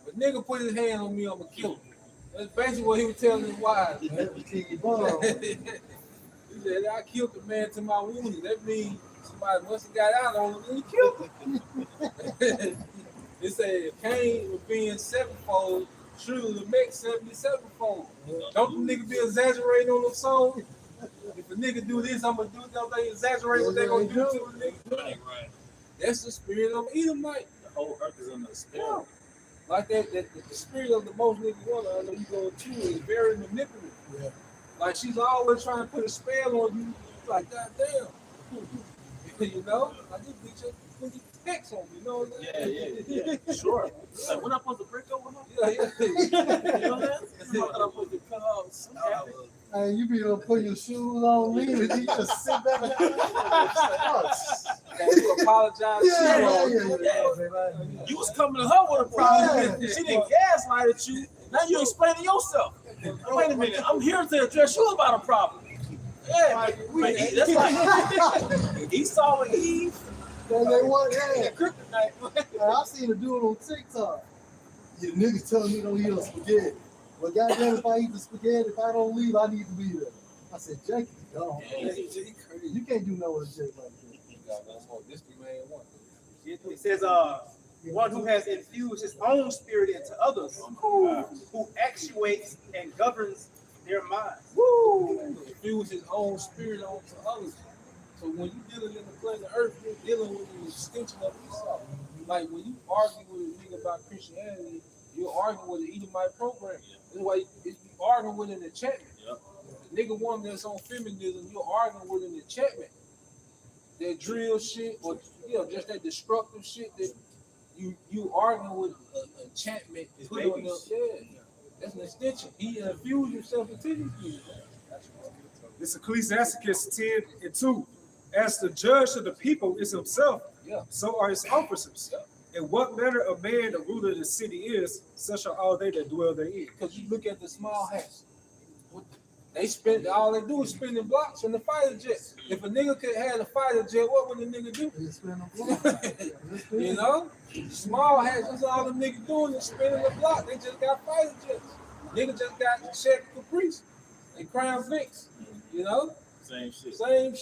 If a nigga put his hand on me, I'ma kill him. That's basically what he was telling his wives. He said, I killed the man to my wounded. That means somebody must have got out on him and he killed him. They said Cain was being sevenfold, surely Lamech 77-fold. Don't the nigga be exaggerating on the song? If a nigga do this, I'm gonna do it. Don't they exaggerate what they gonna do to a nigga? Right. That's the spirit of Edomite.
The whole earth is under the spirit.
Yeah. Like that, the spirit of the most nigga woman, I know you go to, is very manipulative. Yeah. Like she's always trying to put a spell on you. Like, goddamn. You know? Like this bitch put your text on me, you know?
Yeah. Sure. Like, when I supposed to break up with her?
Yeah.
You know that? I'm supposed to cut off some
Hey, you be able to put your shoes on, leave it, you just sit back and
you apologize.
You was coming to her with a problem. She didn't gaslight at you. Now you explaining yourself. Wait a minute. I'm here to address you about a problem. Yeah, that's like Esau and Eve.
Yeah, they want, I seen a dude on TikTok. Your niggas telling me don't eat no spaghetti. Well, goddamn, if I eat the spaghetti, if I don't leave, I need to be there. I said, Jake is gone. You can't do no with Jake like that.
It says, one who has infused his own spirit into others, who actuates and governs their minds.
Infuse his own spirit onto others. So when you're dealing in the planet Earth, you're dealing with an extension of Esau. Like when you argue with a nigga about Christianity, you're arguing with the Edomite program. That's why you're arguing with an enchantment. The nigga one that's on feminism, you're arguing with an enchantment. That drill shit, or just that destructive shit that you arguing with an enchantment. Put on them. Yeah, that's an extension. He infused himself into these people.
This Ecclesiasticus 10:2. As the judge of the people is himself, so are his officers. In what manner of man the ruler of the city is, such are all they that dwell therein.
Because you look at the small hats. They spend all they do is spending blocks in the fighter jet. If a nigga could have a fighter jet, what would the nigga do? You know? Small hats, that's all the nigga doing is spinning the block. They just got fighter jets. Nigga just got the check Caprice and Crown Vics. You know?
Same shit.
Same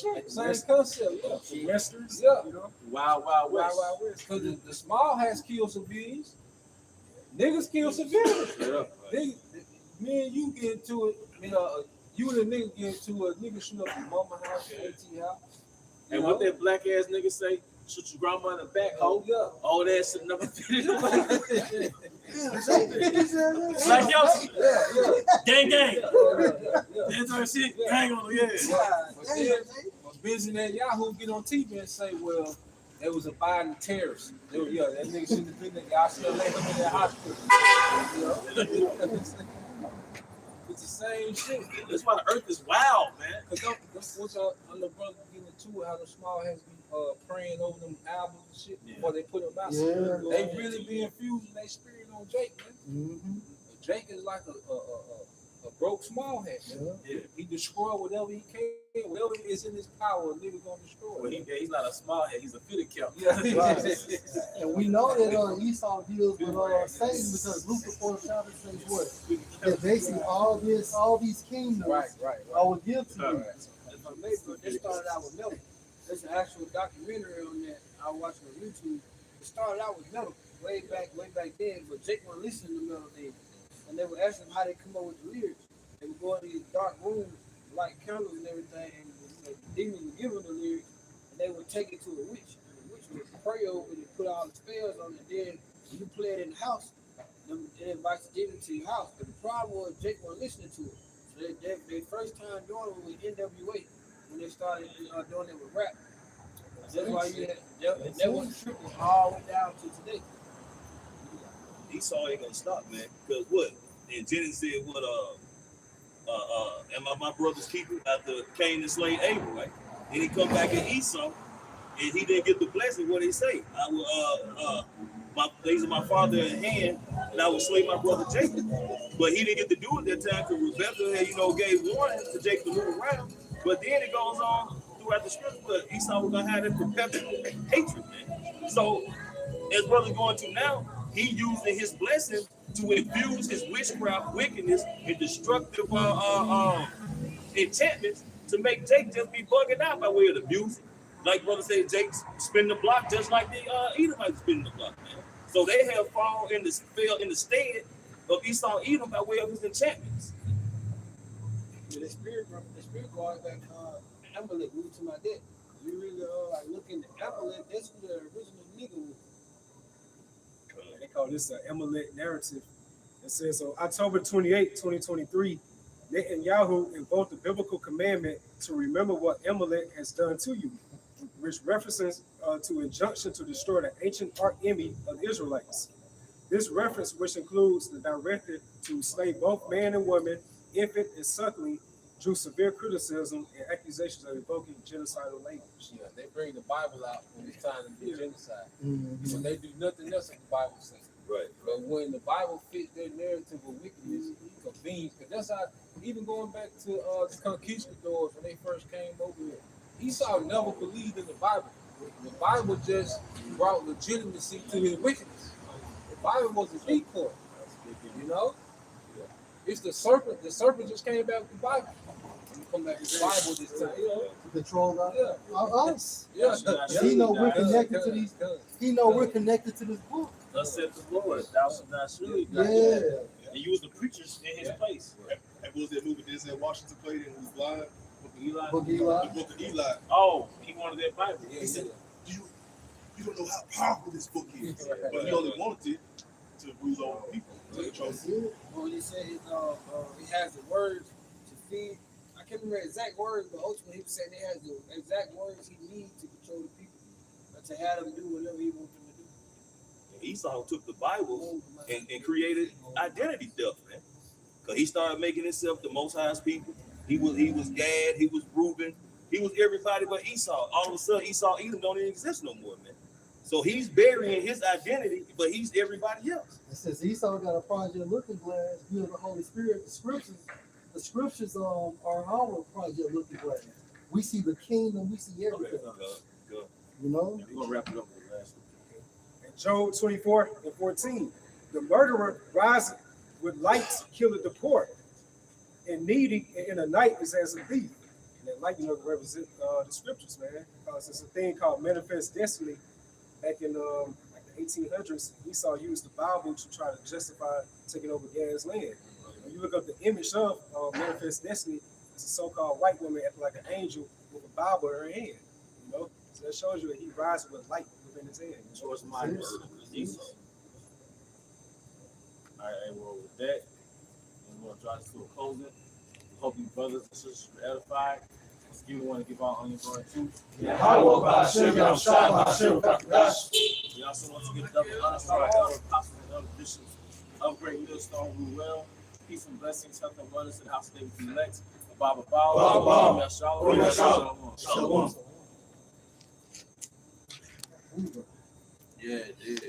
concept. Yeah.
Westerns.
Yeah.
You know?
Wild West.
Because the small hats kill civilians. Niggas kill civilians. Niggas, me and you get into it. You and a nigga get into a nigga shoot up your mama house, your AT house.
And what that black ass nigga say? Shoot your grandma in the back, ho. All that shit never fitted. Like yo, gang. That's our shit. Gang on
But Busy and Yahoo get on TV and say, well, it was a Biden terrorist. That nigga shouldn't have been there. Y'all still let him in that hospital. It's the same shit.
That's why the earth is wild, man.
Because that's what I'm the brother getting into how the small has been praying over them albums and shit before they put them out.
Yeah.
They really be infusing their spirit on Jake, man. Jake is like a broke small hat, man. Yeah. He destroy whatever he can, whatever is in his power, nigga gonna destroy.
Well, he's not a small head, he's a fitted cap.
And we know that Esau deals with Satan because Lucifer shouted and says what? That basically all these kingdoms
right.
I will give to you.
They started out with Melvin.
There's an actual documentary on that I watched on YouTube. It started out with metal way back then, but Jake wasn't listening to metal then. And they would ask him how they come up with the lyrics. They would go in these dark rooms, light candles and everything, and the demons would give them the lyrics, and they would take it to a witch. And the witch would pray over it and put all the spells on it. Then when you play it in the house, it invites the demon to your house. But the problem was Jake wasn't listening to it. So their first time doing it with NWA when they started doing it with rap. That's why you had that was triple all the way down to today.
Esau ain't gonna stop, man. Because what? And Genesis said, "What? Am I my brother's keeper?" After Cain and slayed Abel, right? Then he come back at Esau, and he didn't get the blessing. What did he say? I will, these are my father in hand, and I will slay my brother Jacob. But he didn't get to do it that time because Rebecca had, gave warning to Jacob to move around. But then it goes on throughout the scripture, but Esau was gonna have that perpetual hatred, man. So as brother going to now, he using his blessing to infuse his witchcraft, wickedness, and destructive enchantments to make Jake just be bugging out by way of the music. Like brother said, Jake's spinning the block just like the Edomites spinning the block, man. So they have fell in the stead of Esau Edom by way of his enchantments.
Yeah, the spirit guard that Amalek moved to my deck. You really like look in the Amalek, that's who the original nigga was.
They call this an Amalek narrative. It says on October 28, 2023, Netanyahu invoked the biblical commandment to remember what Amalek has done to you, which references to injunction to destroy the ancient arch enemy of the Israelites. This reference, which includes the directive to slay both man and woman, infant and suckling, drew severe criticism and accusations of invoking genocidal language.
Yeah, they bring the Bible out when it's time to do genocide. But they do nothing else that the Bible says.
Right.
But when the Bible fits their narrative of wickedness, it convenes. Because that's how, even going back to the conquistadors when they first came over here, Esau never believed in the Bible. The Bible just brought legitimacy to his wickedness. The Bible was a decoy, you know? It's the serpent. The serpent just came back with the Bible. And you come back with the Bible this time.
To control us.
Yeah.
He know we're connected to these. He know we're connected to this book.
Thus said the Lord, thou shalt not surely die.
Yeah.
And use the preachers in his place.
And what was that movie Denzel Washington played in who's blind?
Book of Eli.
Book of Eli.
The Book of Eli.
Oh, he wanted that Bible.
He said, you don't know how powerful this book is. But he only wanted it to rule over people. To control people.
Well, he said he has the words to feed. I can't remember exact words, but ultimately he was saying he has the exact words he needs to control the people, to have them do whatever he wants them to do.
Esau took the Bible and created identity theft, man. Because he started making himself the Most High's people. He was Gad, he was Reuben, he was everybody but Esau. All of a sudden, Esau Edom don't even exist no more, man. So he's burying his identity, but he's everybody else.
It says Esau got a Project Looking Glass, view of the Holy Spirit. The scriptures are our Project Looking Glass. We see the kingdom, we see everything.
Good.
You know?
We're going to wrap it up with the last one.
And Job 24:14, the murderer rises with lights, killeth the poor, and needy in the night is as a thief. And that light, represent the scriptures, man, because it's a thing called manifest destiny. Back in like the 1800s, Esau used the Bible to try to justify taking over Gad's land. When you look up the image of manifest destiny, it's a so-called white woman acting like an angel with a Bible in her hand. So that shows you that he rises with light within his hand.
Choice my word is Esau. All right, well, with that, we're going to draw this to a closing. Hope you brothers and sisters were edified. You want to give out on your going to? We also want to give double honor to our elder apostles and elder bishops of Great Millstone Rule Well. Peace and blessings, health and wonders to the house of David the elect. Baba Bao. Shalom.
Yeah, yeah.